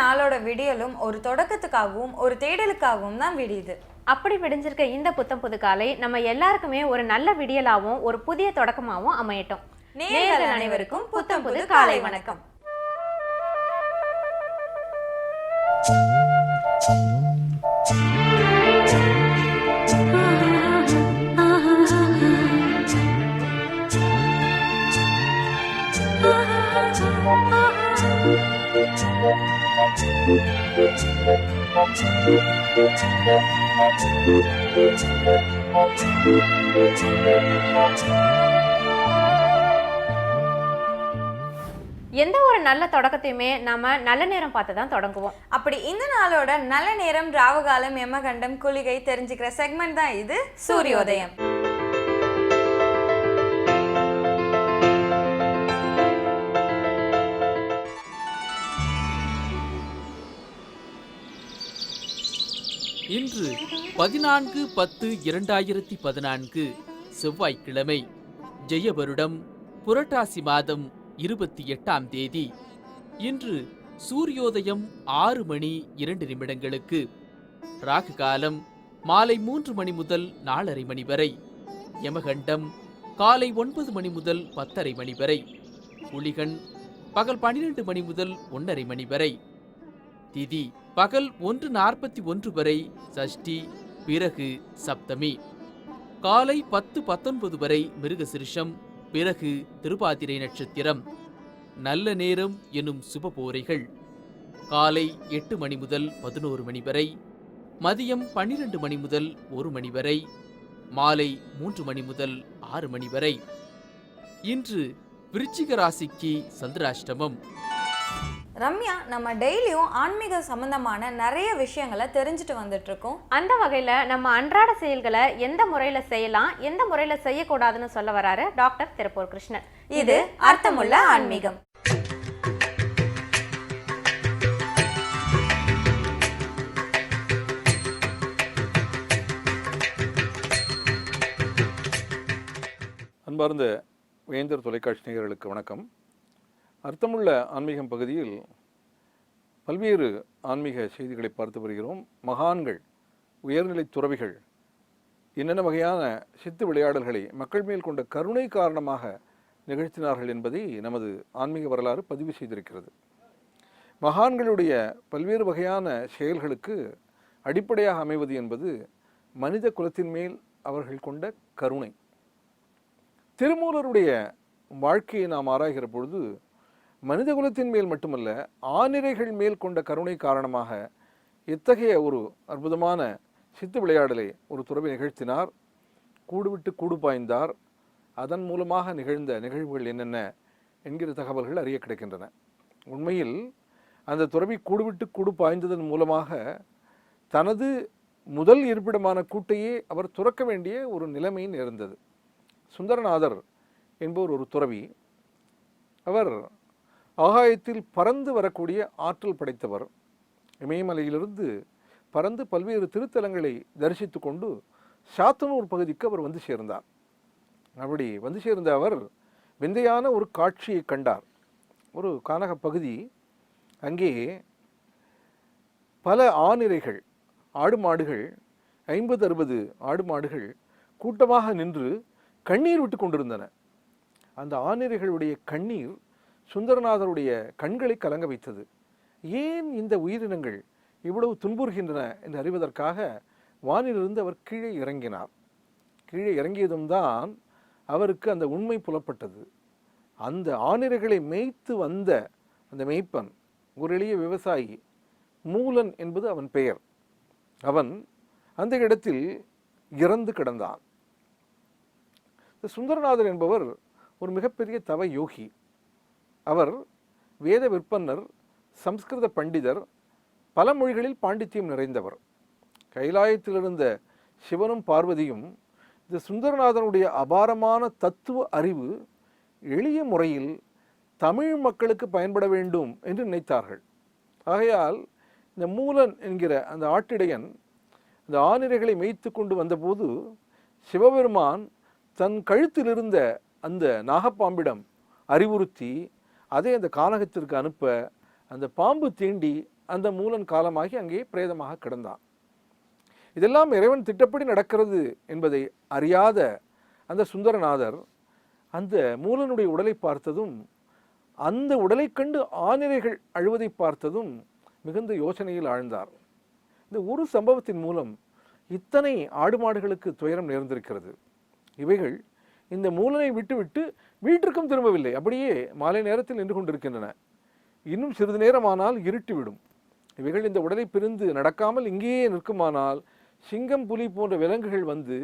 நாளோட விடியலும் ஒரு தொடக்கத்துக்காகவும் ஒரு தேடலுக்காகவும் தான் விடியுது. அப்படி விடிஞ்சிருக்க இந்த புத்தம் புது காலை நம்ம எல்லாருக்குமே ஒரு நல்ல விடியலாகவும் ஒரு புதிய தொடக்கமாகவும் அமையட்டும். நேயர்கள் அனைவருக்கும் புத்தம் புது காலை வணக்கம். எந்த ஒரு நல்ல தொடக்கத்தையுமே நாம நல்ல நேரம் பார்த்து தான் தொடங்குவோம். அப்படி இந்த நாளோட நல்ல நேரம், ராவகாலம், யமகண்டம், குளிகை தெரிஞ்சுக்கிற செக்மெண்ட் தான் இது சூரியோதயம். இன்று 14/10/2014 செவ்வாய்க்கிழமை, ஜெயவருடம் புரட்டாசி மாதம் 28ஆம் தேதி. இன்று சூரியோதயம் 6:02 ராகு காலம் மாலை 3 மணி முதல் 4:30 மணி வரை, யமகண்டம் காலை 9 மணி முதல் 10:30 மணி வரை, குளிகன் பகல் 12 மணி முதல் 1:30 மணி வரை, திதி பகல் 1:41 வரை சஷ்டி, பிறகு சப்தமி, காலை 10:19 வரை மிருகசிருஷம், பிறகு திருபாதிரை நட்சத்திரம். நல்ல நேரம் எனும் சுபபோரைகள் காலை 8 மணி முதல் 11 மணி வரை, மதியம் 12 மணி முதல் 1 மணி வரை, மாலை 3 மணி முதல் 6 மணி வரை. இன்று விருச்சிக ராசிக்கு சந்திராஷ்டமம். ரம்யா, நம்ம டெய்லியும் ஆன்மீக சம்பந்தமான நிறைய விஷயங்களை தெரிஞ்சுட்டு வந்துட்டு இருக்கோம். அந்த வகையில நம்ம அன்றாட செயல்களை எந்த முறையில செய்யலாம், எந்த முறையில செய்யக்கூடாதுன்னு சொல்ல வராரு டாக்டர் திருப்பூர் கிருஷ்ணன். இது அர்த்தமுள்ள ஆன்மீகம். அன்பார்ந்த வேந்தர் தொலைக்காட்சி நேயர்களுக்கு வணக்கம். அர்த்தமுள்ள ஆன்மீகம் பகுதியில் பல்வேறு ஆன்மீக செய்திகளை பார்த்து வருகிறோம். மகான்கள், உயர்நிலை துறவிகள் என்னென்ன வகையான சித்து விளையாடல்களை மக்கள் மேல் கொண்ட கருணை காரணமாக நிகழ்த்தினார்கள் என்பதை நமது ஆன்மீக வரலாறு பதிவு செய்திருக்கிறது. மகான்களுடைய பல்வேறு வகையான செயல்களுக்கு அடிப்படையாக அமைவது என்பது மனித குலத்தின் மேல் அவர்கள் கொண்ட கருணை. திருமூலருடைய வாழ்க்கையை நாம் ஆராய்கிற பொழுது மனித குலத்தின் மேல் மட்டுமல்ல, ஆநிரைகள் மேல் கொண்ட கருணை காரணமாக இத்தகைய ஒரு அற்புதமான சித்து விளையாடலை ஒரு துறவி நிகழ்த்தினார். கூடுவிட்டு கூடு பாய்ந்தார். அதன் மூலமாக நிகழ்ந்த நிகழ்வுகள் என்னென்ன என்கிற தகவல்கள் அறிய கிடைக்கின்றன. உண்மையில் அந்த துறவி கூடுவிட்டு கூடு பாய்ந்ததன் மூலமாக தனது முதல் இருப்பிடமான கூட்டையே அவர் துறக்க வேண்டிய ஒரு நிலைமை நேர்ந்தது. சுந்தரநாதர் என்பவர் ஒரு துறவி. அவர் ஆகாயத்தில் பறந்து வரக்கூடிய ஆற்றல் படைத்தவர். இமயமலையிலிருந்து பறந்து பல்வேறு திருத்தலங்களை தரிசித்து கொண்டு சாத்தனூர் பகுதிக்கு அவர் வந்து சேர்ந்தார். அப்படி வந்து சேர்ந்த அவர் விந்தையான ஒரு காட்சியை கண்டார். ஒரு கானக பகுதி. அங்கே பல ஆநிரைகள், ஆடு மாடுகள், 50-60 ஆடு மாடுகள் கூட்டமாக நின்று கண்ணீர் விட்டு கொண்டிருந்தன. அந்த ஆநிரைகளுடைய கண்ணீர் சுந்தரநாதருடைய கண்களை கலங்க வைத்தது. ஏன் இந்த உயிரினங்கள் இவ்வளவு துன்புறுகின்றன என்று அறிவதற்காக வானிலிருந்து அவர் கீழே இறங்கினார். கீழே இறங்கியதும் தான் அவருக்கு அந்த உண்மை புலப்பட்டது. அந்த ஆநிரைகளை மேய்த்து வந்த அந்த மேய்ப்பன் ஒரு எளிய விவசாயி, மூலன் என்பது அவன் பெயர். அவன் அந்த இடத்தில் இறந்து கிடந்தான். சுந்தரநாதர் என்பவர் ஒரு மிகப்பெரிய தவ யோகி. அவர் வேத விற்பன்னர், சம்ஸ்கிருத பண்டிதர், பல மொழிகளில் பாண்டித்யம் நிறைந்தவர். கைலாயத்தில் இருந்த சிவனும் பார்வதியும் இந்த சுந்தரநாதனுடைய அபாரமான தத்துவ அறிவு எளிய முறையில் தமிழ் மக்களுக்கு பயன்பட வேண்டும் என்று நினைத்தார்கள். ஆகையால் இந்த மூலன் என்கிற அந்த ஆட்டிடையன் அந்த ஆநிரைகளை மேய்த்து கொண்டு வந்தபோது சிவபெருமான் தன் கழுத்தில் இருந்த அந்த நாகப்பாம்பிடம் அறிவுறுத்தி அதை அந்த கானகத்திற்கு அனுப்ப அந்த பாம்பு தீண்டி அந்த மூலன் காலமாகி அங்கே பிரேதமாக கிடந்தான். இதெல்லாம் இறைவன் திட்டப்படி நடக்கிறது என்பதை அறியாத அந்த சுந்தரநாதர் அந்த மூலனுடைய உடலை பார்த்ததும், அந்த உடலை கண்டு ஆனிரைகள் அழுவதை பார்த்ததும் மிகுந்த யோசனையில் ஆழ்ந்தார். இந்த ஒரு சம்பவத்தின் மூலம் இத்தனை ஆடு மாடுகளுக்கு துயரம் நேர்ந்திருக்கிறது. இவைகள் இந்த மூலனை விட்டுவிட்டு வீட்டிற்கும் திரும்பவில்லை, அப்படியே மாலை நேரத்தில் நின்று கொண்டிருக்கின்றன. இன்னும் சிறிது நேரமானால் இருட்டிவிடும். இவைகள் இந்த உடலை பிரிந்து நடக்காமல் இங்கேயே நிற்குமானால் சிங்கம், புலி போன்ற விலங்குகள் வந்து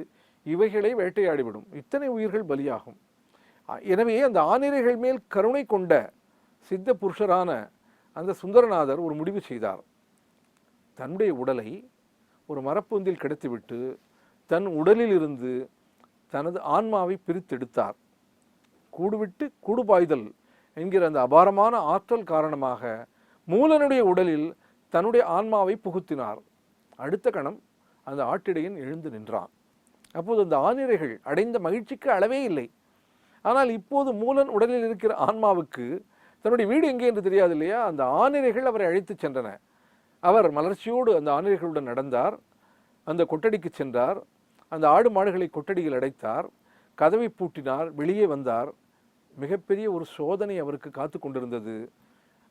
இவைகளை வேட்டையாடிவிடும். இத்தனை உயிர்கள் பலியாகும். எனவே அந்த ஆனிரைகள் மேல் கருணை கொண்ட சித்த புருஷரான அந்த சுந்தரநாதர் ஒரு முடிவு செய்தார். தன்னுடைய உடலை ஒரு மரப்பொந்தில் கிடத்திவிட்டு தன் உடலில் இருந்து தனது ஆன்மாவை பிரித்தெடுத்தார். கூடுவிட்டு கூடுபாய்தல் என்கிற அந்த அபாரமான ஆற்றல் காரணமாக மூலனுடைய உடலில் தன்னுடைய ஆன்மாவை புகுத்தினார். அடுத்த கணம் அந்த ஆட்டிடையன் எழுந்து நின்றான். அப்போது அந்த ஆனிரைகள் அடைந்த மகிழ்ச்சிக்கு அளவே இல்லை. ஆனால் இப்போது மூலன் உடலில் இருக்கிற ஆன்மாவுக்கு தன்னுடைய வீடு எங்கே என்று தெரியாது இல்லையா? அந்த ஆனிரைகள் அவரை அழைத்து சென்றன. அவர் மலர்ச்சியோடு அந்த ஆனிரைகளுடன் நடந்தார். அந்த கொட்டடிக்கு சென்றார். அந்த ஆடு மாடுகளை கொட்டடியில் அடைத்தார். கதவை பூட்டினார். வெளியே வந்தார். மிகப்பெரிய ஒரு சோதனை அவருக்கு காத்து கொண்டிருந்தது.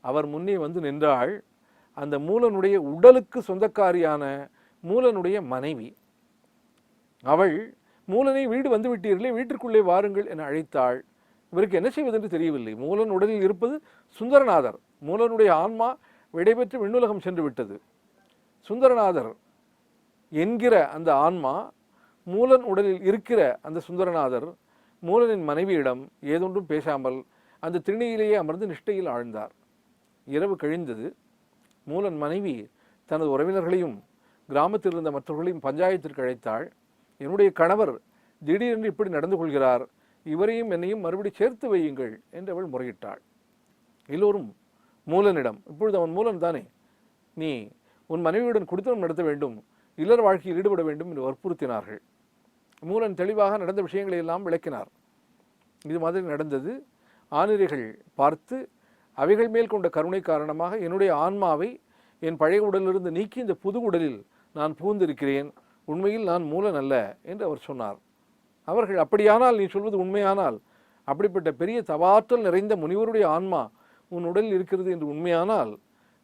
அவர் முன்னே வந்து நின்றாள் அந்த மூலனுடைய உடலுக்கு சொந்தக்காரியான மூலனுடைய மனைவி. அவள் மூலனை வீடு வந்து விட்டீர்களே, வீட்டிற்குள்ளே வாருங்கள் என அழைத்தாள். இவருக்கு என்ன செய்வதென்று தெரியவில்லை. மூலன் உடலில் இருப்பது சுந்தரநாதர். மூலனுடைய ஆன்மா விடைபெற்று விண்ணுலகம் சென்று விட்டது. சுந்தரநாதர் என்கிற அந்த ஆன்மா மூலன் உடலில் இருக்கிற அந்த சுந்தரநாதர் மூலனின் மனைவியிடம் ஏதொன்றும் பேசாமல் அந்த திண்ணையிலேயே அமர்ந்து நிஷ்டையில் ஆழ்ந்தார். இரவு கழிந்தது. மூலன் மனைவி தனது உறவினர்களையும் கிராமத்தில் இருந்த மற்றவர்களையும் பஞ்சாயத்திற்கு அழைத்தாள். என்னுடைய கணவர் திடீரென்று இப்படி நடந்து கொள்கிறார், இவரையும் என்னையும் மறுபடி சேர்த்து வையுங்கள் என்று அவள் முறையிட்டாள். எல்லோரும் மூலனிடம், இப்பொழுது அவன் மூலன் தானே, நீ உன் மனைவியுடன் குடித்தனம் நடத்த வேண்டும், இல்லற வாழ்க்கையில் ஈடுபட வேண்டும் என்று வற்புறுத்தினார்கள். மூலன் தெளிவாக நடந்த விஷயங்களை எல்லாம் விளக்கினார். இது மாதிரி நடந்தது. ஆனிரைகள் பார்த்து அவைகள் மேல் கொண்ட கருணை காரணமாக என்னுடைய ஆன்மாவை என் பழைய உடலிலிருந்து நீக்கி இந்த புது உடலில் நான் புகுந்திருக்கிறேன். உண்மையில் நான் மூலன் அல்ல என்று அவர் சொன்னார். அவர்கள், அப்படியானால் நீ சொல்வது உண்மையானால், அப்படிப்பட்ட பெரிய தவாற்றல் நிறைந்த முனிவருடைய ஆன்மா உன் உடலில் இருக்கிறது என்று உண்மையானால்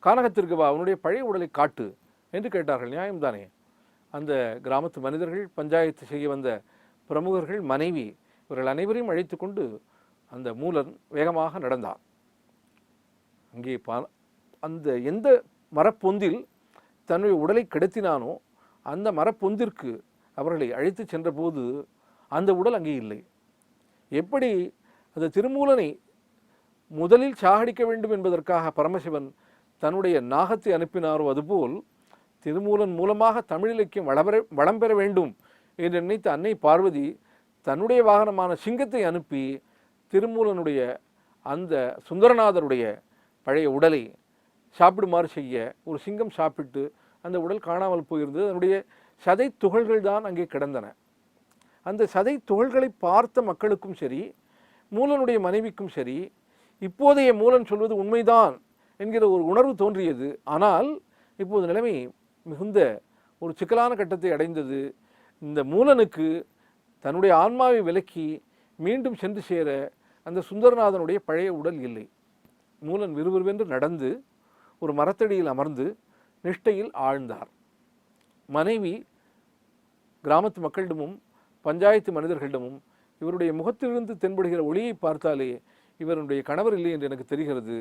கானகத்திற்கு வா, உன்னுடைய பழைய உடலை காட்டு என்று கேட்டார்கள். நியாயம்தானே? அந்த கிராமத்து மனிதர்கள், பஞ்சாயத்து செய்ய வந்த பிரமுகர்கள், மனைவி, இவர்கள் அனைவரையும் அழைத்து கொண்டு அந்த மூலன் வேகமாக நடந்தார். அங்கே அந்த எந்த மரப்பொந்தில் தன்னுடைய உடலை கிடத்தினானோ அந்த மரப்பொந்திற்கு அவர்களை அழைத்து சென்றபோது அந்த உடல் அங்கே இல்லை. எப்படி அந்த திருமூலனை முதலில் சாகடிக்க வேண்டும் என்பதற்காக பரமசிவன் தன்னுடைய நாகத்தை அனுப்பினாரோ அதுபோல் திருமூலன் மூலமாக தமிழ் இலக்கியம் வளம் பெற வேண்டும் என்று நினைத்த அன்னை பார்வதி தன்னுடைய வாகனமான சிங்கத்தை அனுப்பி திருமூலனுடைய அந்த சுந்தரநாதருடைய பழைய உடலை சாப்பிடுமாறு செய்ய ஒரு சிங்கம் சாப்பிட்டு அந்த உடல் காணாமல் போயிருந்தது. அதனுடைய சதை துகள்கள் தான் அங்கே கிடந்தன. அந்த சதை துகள்களை பார்த்த மக்களுக்கும் சரி, மூலனுடைய மனைவிக்கும் சரி, இப்போதைய மூலன் சொல்வது உண்மைதான் என்கிற ஒரு உணர்வு தோன்றியது. ஆனால் இப்போது நிலைமை மிகுந்த ஒரு சிக்கலான கட்டத்தை அடைந்தது. இந்த மூலனுக்கு தன்னுடைய ஆன்மாவை விலக்கி மீண்டும் சென்று சேர அந்த சுந்தரநாதனுடைய பழைய உடல் இல்லை. மூலன் விறுவிறுவென்று நடந்து ஒரு மரத்தடியில் அமர்ந்து நிஷ்டையில் ஆழ்ந்தார். மனைவி கிராமத்து மக்களிடமும் பஞ்சாயத்து மனிதர்களிடமும் இவருடைய முகத்திலிருந்து தென்படுகிற ஒளியை பார்த்தாலே இவருடைய கணவர் இல்லை என்று எனக்கு தெரிகிறது,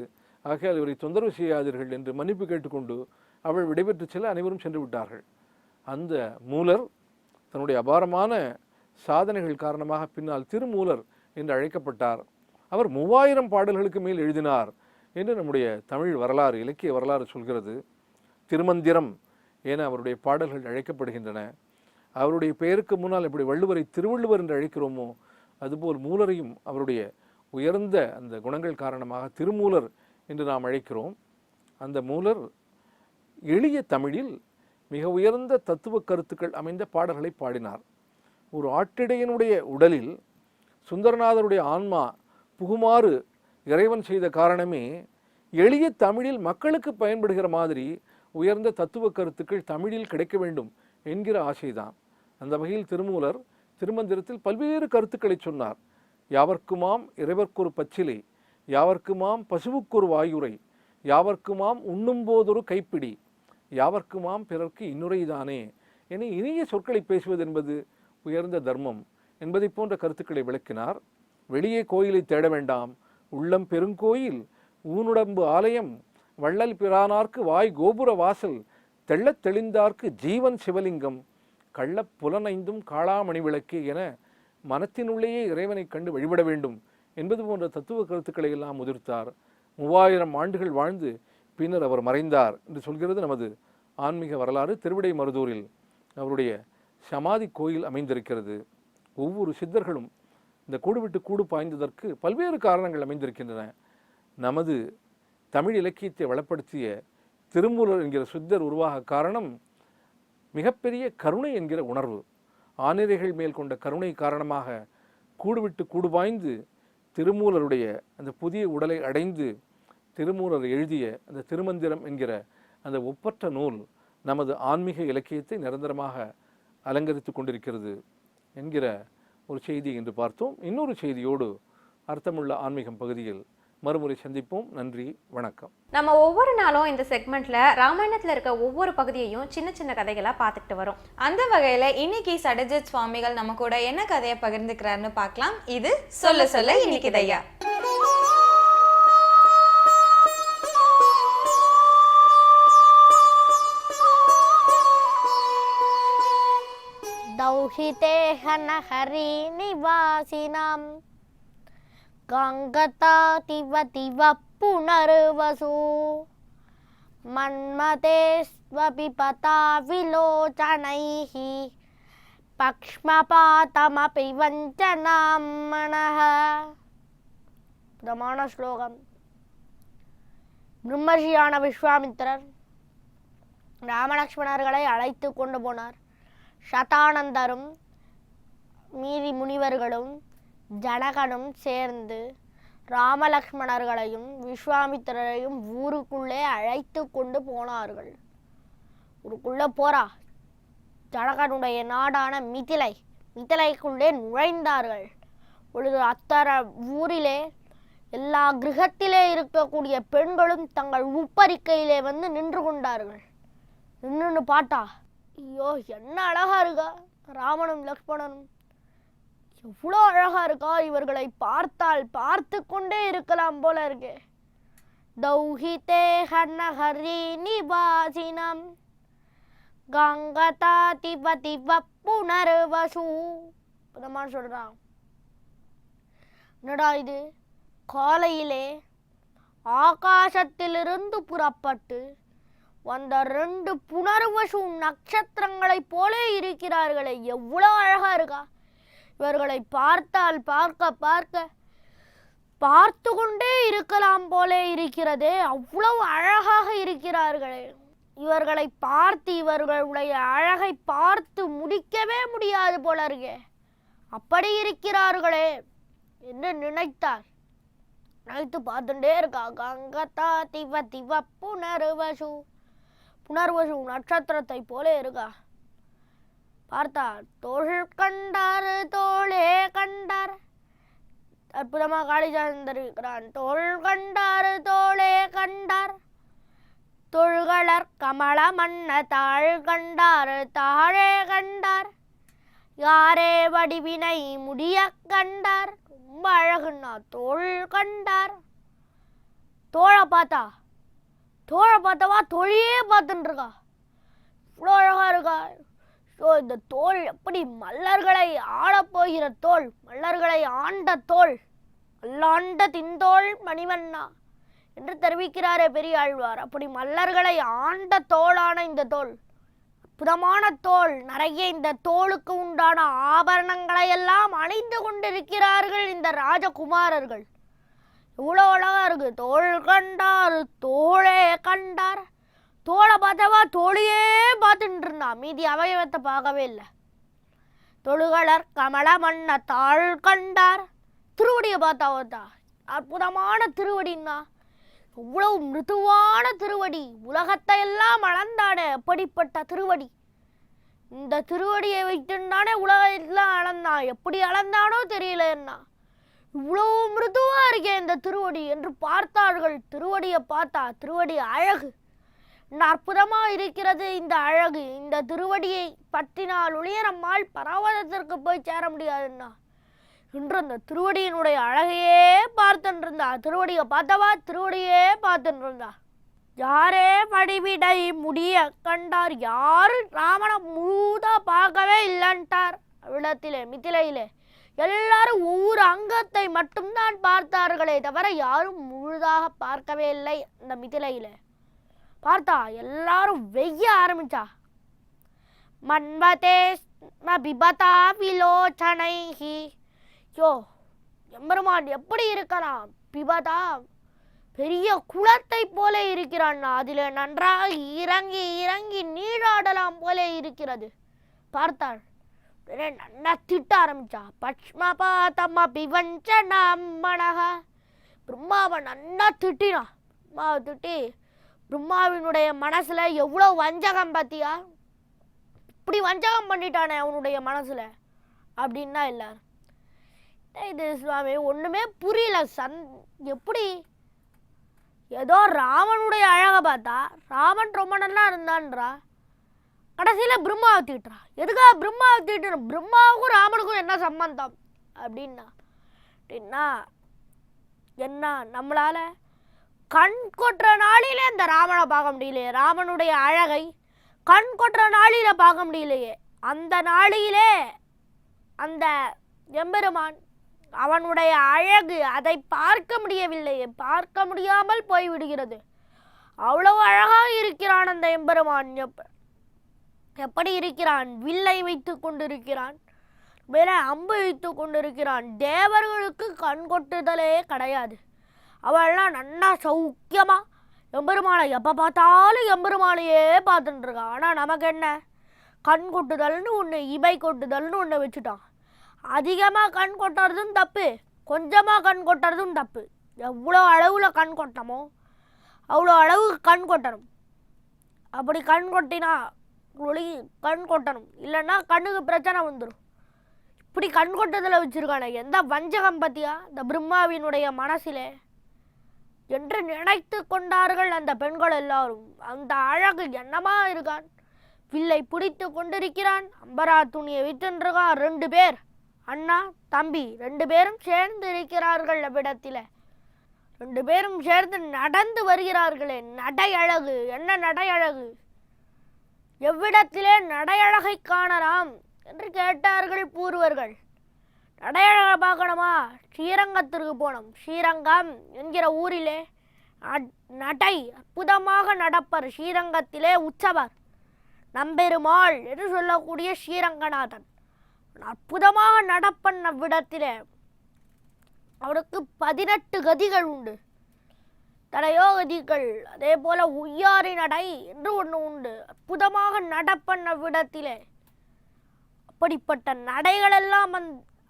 ஆகையால் இவரை தொந்தரவு செய்யாதீர்கள் என்று மன்னிப்பு கேட்டுக்கொண்டு அவள் விடைபெற்று செல்ல அனைவரும் சென்று விட்டார்கள். அந்த மூலர் தன்னுடைய அபாரமான சாதனைகள் காரணமாக பின்னால் திருமூலர் என்று அழைக்கப்பட்டார். அவர் 3000 பாடல்களுக்கு மேல் எழுதினார் என்று நம்முடைய தமிழ் வரலாறு, இலக்கிய வரலாறு சொல்கிறது. திருமந்திரம் என அவருடைய பாடல்கள் அழைக்கப்படுகின்றன. அவருடைய பெயருக்கு முன்னால் எப்படி வள்ளுவரை திருவள்ளுவர் என்று அழைக்கிறோமோ அதுபோல் மூலரையும் அவருடைய உயர்ந்த அந்த குணங்கள் காரணமாக திருமூலர் என்று நாம் அழைக்கிறோம். அந்த மூலர் எளிய தமிழில் மிக உயர்ந்த தத்துவ கருத்துக்கள் அமைந்த பாடல்களை பாடினார். ஒரு ஆட்டிடையனுடைய உடலில் சுந்தரநாதருடைய ஆன்மா புகுமாறு இறைவன் செய்த காரணமே எளிய தமிழில் மக்களுக்கு பயன்படுகிற மாதிரி உயர்ந்த தத்துவ கருத்துக்கள் தமிழில் கிடைக்க வேண்டும் என்கிற ஆசைதான். அந்த வகையில் திருமூலர் திருமந்திரத்தில் பல்வேறு கருத்துக்களை சொன்னார். யாவர்க்குமாம் இறைவர்க்கொரு பச்சிலை, யாவர்க்குமாம் பசுவுக்கொரு வாயுரை, யாவர்க்குமாம் உண்ணும் போதொரு கைப்பிடி, யாவர்க்குமாம் பிறர்க்கு இன்னுரைதானே என இனிய சொற்களை பேசுவது என்பது உயர்ந்த தர்மம் என்பதை போன்ற கருத்துக்களை விளக்கினார். வெளியே கோயிலை தேட வேண்டாம், உள்ளம் பெருங்கோயில், ஊனுடம்பு ஆலயம், வள்ளல் பிரானார்க்கு வாய் கோபுர வாசல், தெள்ளத் தெளிந்தார்க்கு ஜீவன் சிவலிங்கம், கள்ளப் புலனைந்தும் காளாமணி விளக்கே என மனத்தினுள்ளேயே இறைவனை கண்டு வழிபட வேண்டும் என்பது போன்ற தத்துவ கருத்துக்களை எல்லாம் உதிர்த்தார். 3000 ஆண்டுகள் வாழ்ந்து பின்னர் அவர் மறைந்தார் என்று சொல்கிறது நமது ஆன்மீக வரலாறு. திருவிடை மருதூரில் அவருடைய சமாதி கோயில் அமைந்திருக்கிறது. ஒவ்வொரு சித்தர்களும் இந்த கூடு விட்டு கூடு பாய்ந்ததற்கு பல்வேறு காரணங்கள் அமைந்திருக்கின்றன. நமது தமிழ் இலக்கியத்தை வளப்படுத்திய திருமூலர் என்கிற சித்தர் உருவாக காரணம் மிகப்பெரிய கருணை என்கிற உணர்வு. ஆனிரைகள் மேல் கொண்ட கருணை காரணமாக கூடு விட்டு கூடு பாய்ந்து திருமூலருடைய அந்த புதிய உடலை அடைந்து திருமூலர் எழுதிய அந்த திருமந்திரம் என்கிற அந்த ஒப்பற்ற நூல் நமது ஆன்மீக இலக்கியத்தை நிரந்தரமாக அலங்கரித்து கொண்டிருக்கிறது என்கிற ஒரு செய்தி என்று பார்த்தோம். இன்னொரு செய்தியோடு அர்த்தமுள்ள ஆன்மீகம் பகுதியில் மறுமுறை சந்திப்போம். நன்றி, வணக்கம். நம்ம ஒவ்வொரு நாளும் இந்த செக்மெண்ட்ல ராமாயணத்துல இருக்க ஒவ்வொரு பகுதியையும் சின்ன சின்ன கதைகளா பார்த்துக்கிட்டு வரோம். அந்த வகையில இன்னைக்கு சடஜித் சுவாமிகள் நம்ம கூட என்ன கதையை பகிர்ந்துக்கிறாருன்னு பார்க்கலாம். இது சொல்ல சொல்ல இன்னைக்கு தையா. दौहितेह नहरी निवासिनां गङ्गतातिवतिव पुनर्वसु मन्मतेष्वपि पता विलोचनैः पक्ष्मपातमपि वञ्चनां मनः. பிரமாண ஸ்லோகம். பிரம்மர்ஷியான விஸ்வாமித்திரர் ராமலக்ஷ்மணர்களை அழைத்து கொண்டு போனார். சதானந்தரும் மீதி முனிவர்களும் ஜனகனும் சேர்ந்து ராமலக்ஷ்மணர்களையும் விஸ்வாமித்திரரையும் ஊருக்குள்ளே அழைத்து கொண்டு போனார்கள். ஊருக்குள்ளே போறா ஜனகனுடைய நாடான மிதிலைக்குள்ளே நுழைந்தார்கள். பொழுது அத்தர ஊரிலே எல்லா கிரகத்திலே இருக்கக்கூடிய பெண்களும் தங்கள் உப்பரிக்கையிலே வந்து நின்று கொண்டார்கள். நின்று பார்த்தா, ஐயோ என்ன அழகா இருக்கா, ராமனும் லக்ஷ்மணனும் எவ்வளோ அழகா இருக்கா, இவர்களை பார்த்தால் பார்த்து கொண்டே இருக்கலாம் போல இருக்கே. தௌஹிதேஹ நஹரி நிவாசினம் கங்கதாதிபதிவ புனர்வசு. பதமான சொல்றான். என்னடா இது, காலையிலே ஆகாசத்திலிருந்து புறப்பட்டு வந்த 2 புனர்வசு நட்சத்திரங்களைப் போல இருக்கிறார்களே, எவ்வளோ அழகா இருக்கா. இவர்களை பார்த்தால் பார்த்து கொண்டே இருக்கலாம் போலே இருக்கிறதே, அவ்வளவு அழகாக இருக்கிறார்களே. இவர்களை பார்த்து இவர்களுடைய அழகை பார்த்து முடிக்கவே முடியாது போல இருக்கே, அப்படி இருக்கிறார்களே என்று நினைத்தார். நினைத்து பார்த்துட்டே இருக்கா. கங்கதா திவ புனர்வசு நட்சத்திரத்தை போல இருக்கா. பார்த்தா தோள் கண்டார் தோளே கண்டார். அற்புதமாக காளிதாசன் தெரிவிக்கிறான். தோள் கண்டார் தோளே கண்டார், தொழ்களர் கமல மன்ன தாழ் கண்டார் தாழே கண்டார், யாரே வடிவினை முடிய கண்டார். ரொம்ப அழகுன்னா தோள் கண்டார். தோளை பார்த்தவா தொழியே பார்த்துட்டு இருக்கா, இவ்வளோ அழகா இருக்கா. ஸோ இந்த தோல் எப்படி மல்லர்களை ஆளப்போகிற தோல், மல்லர்களை ஆண்ட தோல், அல்லாண்ட தின்தோள் மணிவண்ணா என்று தெரிவிக்கிறாரே பெரியாழ்வார். அப்படி மல்லர்களை ஆண்ட தோளான இந்த தோல், அற்புதமான தோல். நிறைய இந்த தோளுக்கு உண்டான ஆபரணங்களை எல்லாம் அணிந்து கொண்டிருக்கிறார்கள் இந்த ராஜகுமாரர்கள். இவ்வளோ அழகா இருக்கு. தோள் கண்டார் தோளே கண்டார். தோளை பார்த்தவா தோழியே பார்த்துட்டு இருந்தா, மீதி அவயவத்தை பார்க்கவே இல்லை. தொழுகளர் கமல மன்ன தாழ் கண்டார். திருவடியை பார்த்தா அற்புதமான திருவடின்னா, இவ்வளவு மிருதுவான திருவடி, உலகத்தை எல்லாம் அளந்தானே அப்படிப்பட்ட திருவடி. இந்த திருவடியை வைத்துதானே உலகெல்லாம் அளந்தான். எப்படி அளந்தானோ தெரியல என்ன, இவ்வளவு மிருதுவா இருக்கே இந்த திருவடி என்று பார்த்தார்கள். திருவடியை பார்த்தா திருவடி அழகு, அற்புதமா இருக்கிறது இந்த அழகு. இந்த திருவடியை பற்றினால் ஒழிய நம்மால் பரவதத்திற்கு போய் சேர முடியாதுன்னா என்று அந்த திருவடியினுடைய அழகையே பார்த்துட்டு இருந்தா. திருவடியை பார்த்தவா திருவடியே பார்த்துட்டு இருந்தா. யாரே படிவிடை முடிய கண்டார், யாரு ராமனை முழுதா பார்க்கவே இல்லைன்ட்டார். அவ்விடத்திலே மிதிலையிலே எல்லாரும் ஒவ்வொரு அங்கத்தை மட்டும்தான் பார்த்தார்களே தவிர யாரும் முழுதாக பார்க்கவே இல்லை. அந்த மிதிலையிலே பார்த்தா எல்லாரும் வெய்ய ஆரம்பிச்சா. மன்வதே பிபதா விலோச்சனைஹி, யோ எம்பெருமான் எப்படி இருக்கிறான்? பிபதா பெரிய குளத்தை போல இருக்கிறான், அதிலே நன்றாக இறங்கி இறங்கி நீராடலாம் போல இருக்கிறது. பார்த்தாள், நன்னா திட்ட ஆரம்பிச்சா. பட்சமபாதம பிவஞ்சனம் மனஹா, பிரம்மாவை நன்னா திட்டினான். பிரம்மாவை திட்டி பிரம்மாவினுடைய மனசுல எவ்வளவு வஞ்சகம் பார்த்தியா, இப்படி வஞ்சகம் பண்ணிட்டானே அவனுடைய மனசுல அப்படின்னா எல்லாரும் இது சுவாமி ஒண்ணுமே புரியல. எப்படி ஏதோ ராமனுடைய அழகை பார்த்தா ராமன் ரொம்ப நல்லா இருந்தான்றா, கடைசியில பிரம்மாவை தீட்டுறா. எதுக்காக பிரம்மாவை தீட்டுற? பிரம்மாவுக்கும் ராமனுக்கும் என்ன சம்பந்தம் அப்படின்னா என்ன, நம்மளால கண் கொட்டுற நாளிலே இந்த ராமனை பார்க்க முடியலையே, ராமனுடைய அழகை கண் கொட்டுற நாளில பார்க்க முடியலையே. அந்த நாளிலே அந்த எம்பெருமான் அவனுடைய அழகு அதை பார்க்க முடியவில்லையே, பார்க்க முடியாமல் போய்விடுகிறது. அவ்வளவு அழகாக இருக்கிறான் அந்த எம்பெருமான். எப்படி இருக்கிறான்? வில்லை வைத்து கொண்டிருக்கிறான், வேற அம்பு வைத்து கொண்டிருக்கிறான். தேவர்களுக்கு கண் கொட்டுதலே கிடையாது. அவள்லாம் நன்னா சௌக்கியமா எம்பெருமானை எப்போ பார்த்தாலும் எம்பெருமானையே பார்த்துட்டு இருக்கான். ஆனால் நமக்கு என்ன, கண் கொட்டுதல்னு ஒன்று, இமை கொட்டுதல்னு ஒன்று வச்சுட்டான். அதிகமாக கண் கொட்டுறதும் தப்பு, கொஞ்சமாக கண் கொட்டுறதும் தப்பு. எவ்வளோ அளவில் கண் கொட்டமோ அவ்வளோ அளவு கண் கொட்டணும். அப்படி கண் கொட்டினா கண் கொட்டணும், இல்லைன்னா கண்ணுக்கு பிரச்சனை வந்துடும். இப்படி கண் கொட்டதில் வச்சுருக்கானே, எந்த வஞ்சகம் பற்றியா இந்த பிரம்மாவினுடைய மனசிலே என்று நினைத்து கொண்டார்கள் அந்த பெண்கள் எல்லாரும். அந்த அழகு என்னமா இருக்கான், வில்லை பிடித்து கொண்டிருக்கிறான், அம்பரா துணியை விட்டுருக்கான். 2 பேர் அண்ணா தம்பி 2 பேரும் சேர்ந்து இருக்கிறார்கள். அவ்விடத்தில் 2 பேரும் சேர்ந்து நடந்து வருகிறார்களே, நடை அழகு, என்ன நடை அழகு, எவ்விடத்திலே நடையழகை காணலாம் என்று கேட்டார்கள் பூர்வர்கள். நடையழகை பார்க்கணுமா, ஸ்ரீரங்கத்திற்கு போனோம். ஸ்ரீரங்கம் என்கிற ஊரிலே நடை அற்புதமாக நடப்பர். ஸ்ரீரங்கத்திலே உற்சவர் நம்பெருமாள் என்று சொல்லக்கூடிய ஸ்ரீரங்கநாதன் அற்புதமாக நடப்பன். அவ்விடத்திலே அவனுக்கு 18 கதிகள் உண்டு, தடையோ கதிகள். அதே போல உய்யாரி நடை என்று ஒன்று உண்டு, அற்புதமாக நடப்பன் அவ்விடத்திலே. அப்படிப்பட்ட நடைகளெல்லாம்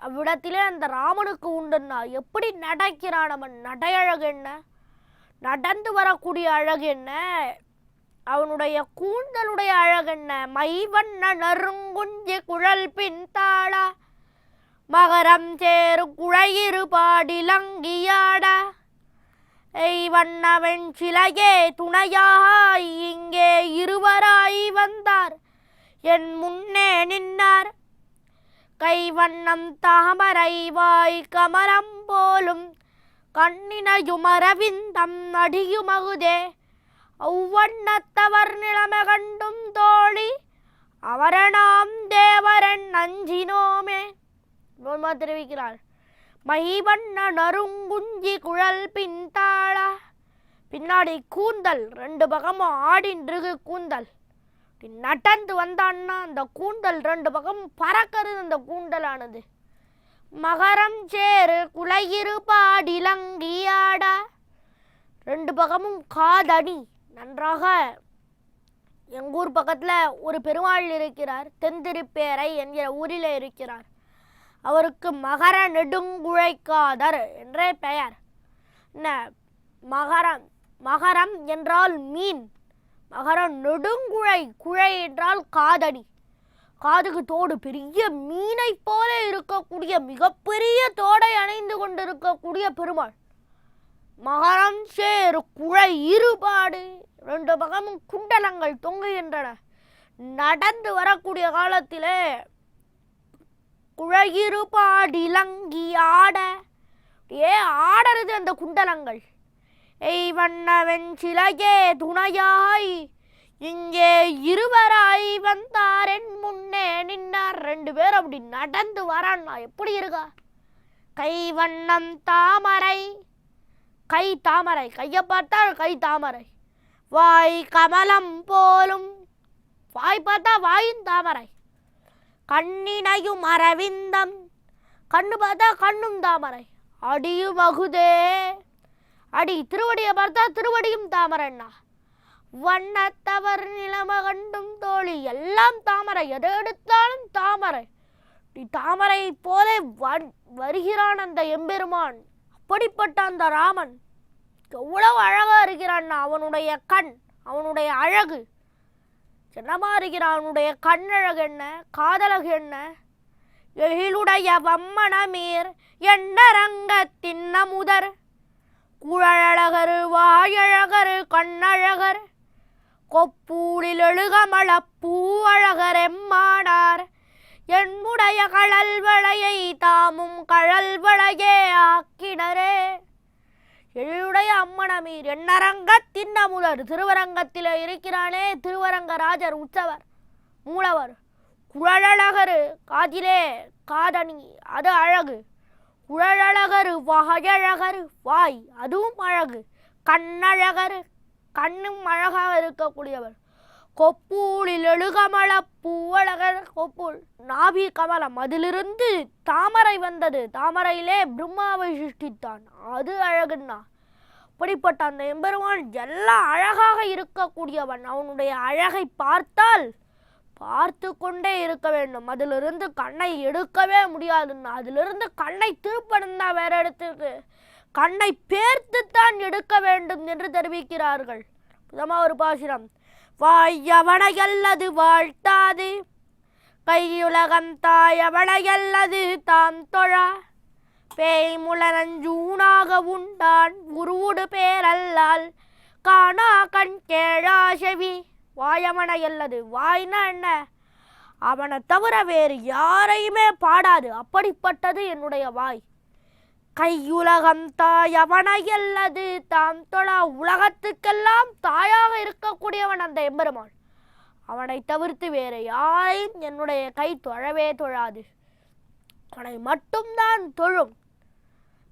அவ்விடத்திலே அந்த ராமனுக்கு உண்டுன்னா எப்படி நடக்கிறான் அவன்? நடையழகு என்ன, நடந்து வரக்கூடிய அழகு என்ன, அவனுடைய கூந்தலுடைய அழகு என்ன. மைவண்ண நறுங்குஞ்சி குழல் பின் தாளா, மகரம் சேரு குழையிரு பாடிலங்கியாட, வண்ணவன் சிலையே துணையாய் இங்கே இருவராய் வந்தார், என் முன்னே நின்னார். கைவண்ணம் தாமரை வாய் கமலம் போலும் கண்ணினையுமரவிந்தம் நடியுமகுதே, அவ்வண்ணத்தவர் நிலைமை கண்டும் தோழி அவரணாம் தேவரன் அஞ்சினோமே தெரிவிக்கிறார். மைவண்ண நறுங்குஞ்சி குழல் பின்தாளா, பின்னாடி கூந்தல் 2 பக்கமும் ஆடின்றிருக்கு கூந்தல். நடந்து வந்தான்னா அந்த கூந்தல் 2 பக்கமும் பறக்கிறது அந்த கூந்தலானது. மகரம் சேரு குலையிரு பாடிலங்கியாடா, 2 பக்கமும் காதணி. நன்றாக எங்கூர் பக்கத்தில் ஒரு பெருமாள் இருக்கிறார், தென்திருப்பேரை என்கிற ஊரில் இருக்கிறார். அவருக்கு மகர நெடுங்குழைக்காதர் என்றே பெயர். என்ன மகரம் மகரம் என்றால் மீன், மகரம் நெடுங்குழை, குழை என்றால் காதணி, காதுக்கு தோடு, பெரிய மீனை போல இருக்கக்கூடிய மிகப்பெரிய தோடை அணிந்து கொண்டிருக்கக்கூடிய பெருமாள். மகரம் சேர் குழை இருபாடு, 2 பக்கமும் குண்டலங்கள் தொங்குகின்றன. நடந்து வரக்கூடிய காலத்திலே குழையிருபாடிலங்கி ஆட, ஆடறது அந்த குண்டலங்கள். வண்ணவன் சிலையே துணையாய் இங்கே இருவராய் வந்தார் என் முன்னே நின்னார். 2 பேர் அப்படி நடந்து வரான்னா எப்படி இருக்கா? கை வண்ணம் தாமரை, கை தாமரை, கையை பார்த்தால் கை தாமரை. வாய் கமலம் போலும், வாய் பார்த்தா வாயும் தாமரை. கண்ணினையும் அரவிந்தம், கண்ணு பார்த்தா கண்ணும் தாமரை. அடியும் அகுதே, அடி திருவடியை பார்த்தா திருவடியும் தாமரைன்னா. வண்ணத்தவர் நிலம கண்டும் தோழி, எல்லாம் தாமரை, எதை எடுத்தாலும் தாமரை. தாமரை போல வருகிறான் அந்த எம்பெருமான். அப்படிப்பட்ட அந்த ராமன் எவ்வளவு அழகா இருக்கிறான். அவனுடைய கண், அவனுடைய அழகு என்னமா இருக்கிறான். அவனுடைய கண்ணழகு என்ன, காதழகு என்ன. எழிலுடைய வம்மணமீர் எண்ணரங்கத்தின் அமுதர், குழழகர் வாயழகர் கண்ணழகர், கொப்பூளில் எழுகமள பூவழகர் எம்மானார், என்னுடைய கழல் வளையை தாமும் கழல் வளையே ஆக்கினரே. எழிலுடைய அம்மணமீர் எண்ணரங்கத்தின் அமுதர், திருவரங்கத்தில் இருக்கிறானே திருவரங்கராஜர் உற்சவர் மூலவர். குழழகர், காதிலே காதணி, அது அழகு. குழழகர் வாயழகர், வாய் அதுவும் அழகு. கண்ணழகர், கண்ணும் அழகாக இருக்கக்கூடியவர். கொப்பூளில் எழுகமள பூவழகர், கொப்பூல் நாபி கமலம், அதிலிருந்து தாமரை வந்தது. தாமரையிலே பிரம்மாவை சிருஷ்டித்தான், அது அழகுன்னா. அப்படிப்பட்ட அந்த எம்பெருமான் எல்லாம் அழகாக இருக்கக்கூடியவன். அவனுடைய அழகை பார்த்தால் பார்த்து கொண்டே இருக்க வேண்டும். அதிலிருந்து கண்ணை எடுக்கவே முடியாதுன்னா. அதிலிருந்து கண்ணை திருப்பணும்னா வேற இடத்துக்கு கண்ணை பேர்த்துத்தான் எடுக்க வேண்டும் என்று தெரிவிக்கிறார்கள். ஒரு பாசுரம். வாயவனையல்லது வாழ்த்தாது, கையுலகம் தாயவனையல்லது தாம் தொழா, பேய் முளரஞ்சூனாக உண்டான் உருவுடு பேரல்லால் காணா கண் கேழா செவி. வாயவனையல்லது, வாய்னா என்ன? அவனை தவிர வேறு யாரையுமே பாடாது, அப்படிப்பட்டது என்னுடைய வாய். கையுலகம் தாயவனையல்லது தாம் தொழா, உலகத்துக்கெல்லாம் தாயாக இருக்கக்கூடியவன் அந்த எம்பெருமான். அவனை தவிர்த்து வேறு யாரையும் என்னுடைய கை தொழவே தொழாது, அவனை மட்டும்தான் தொழும்.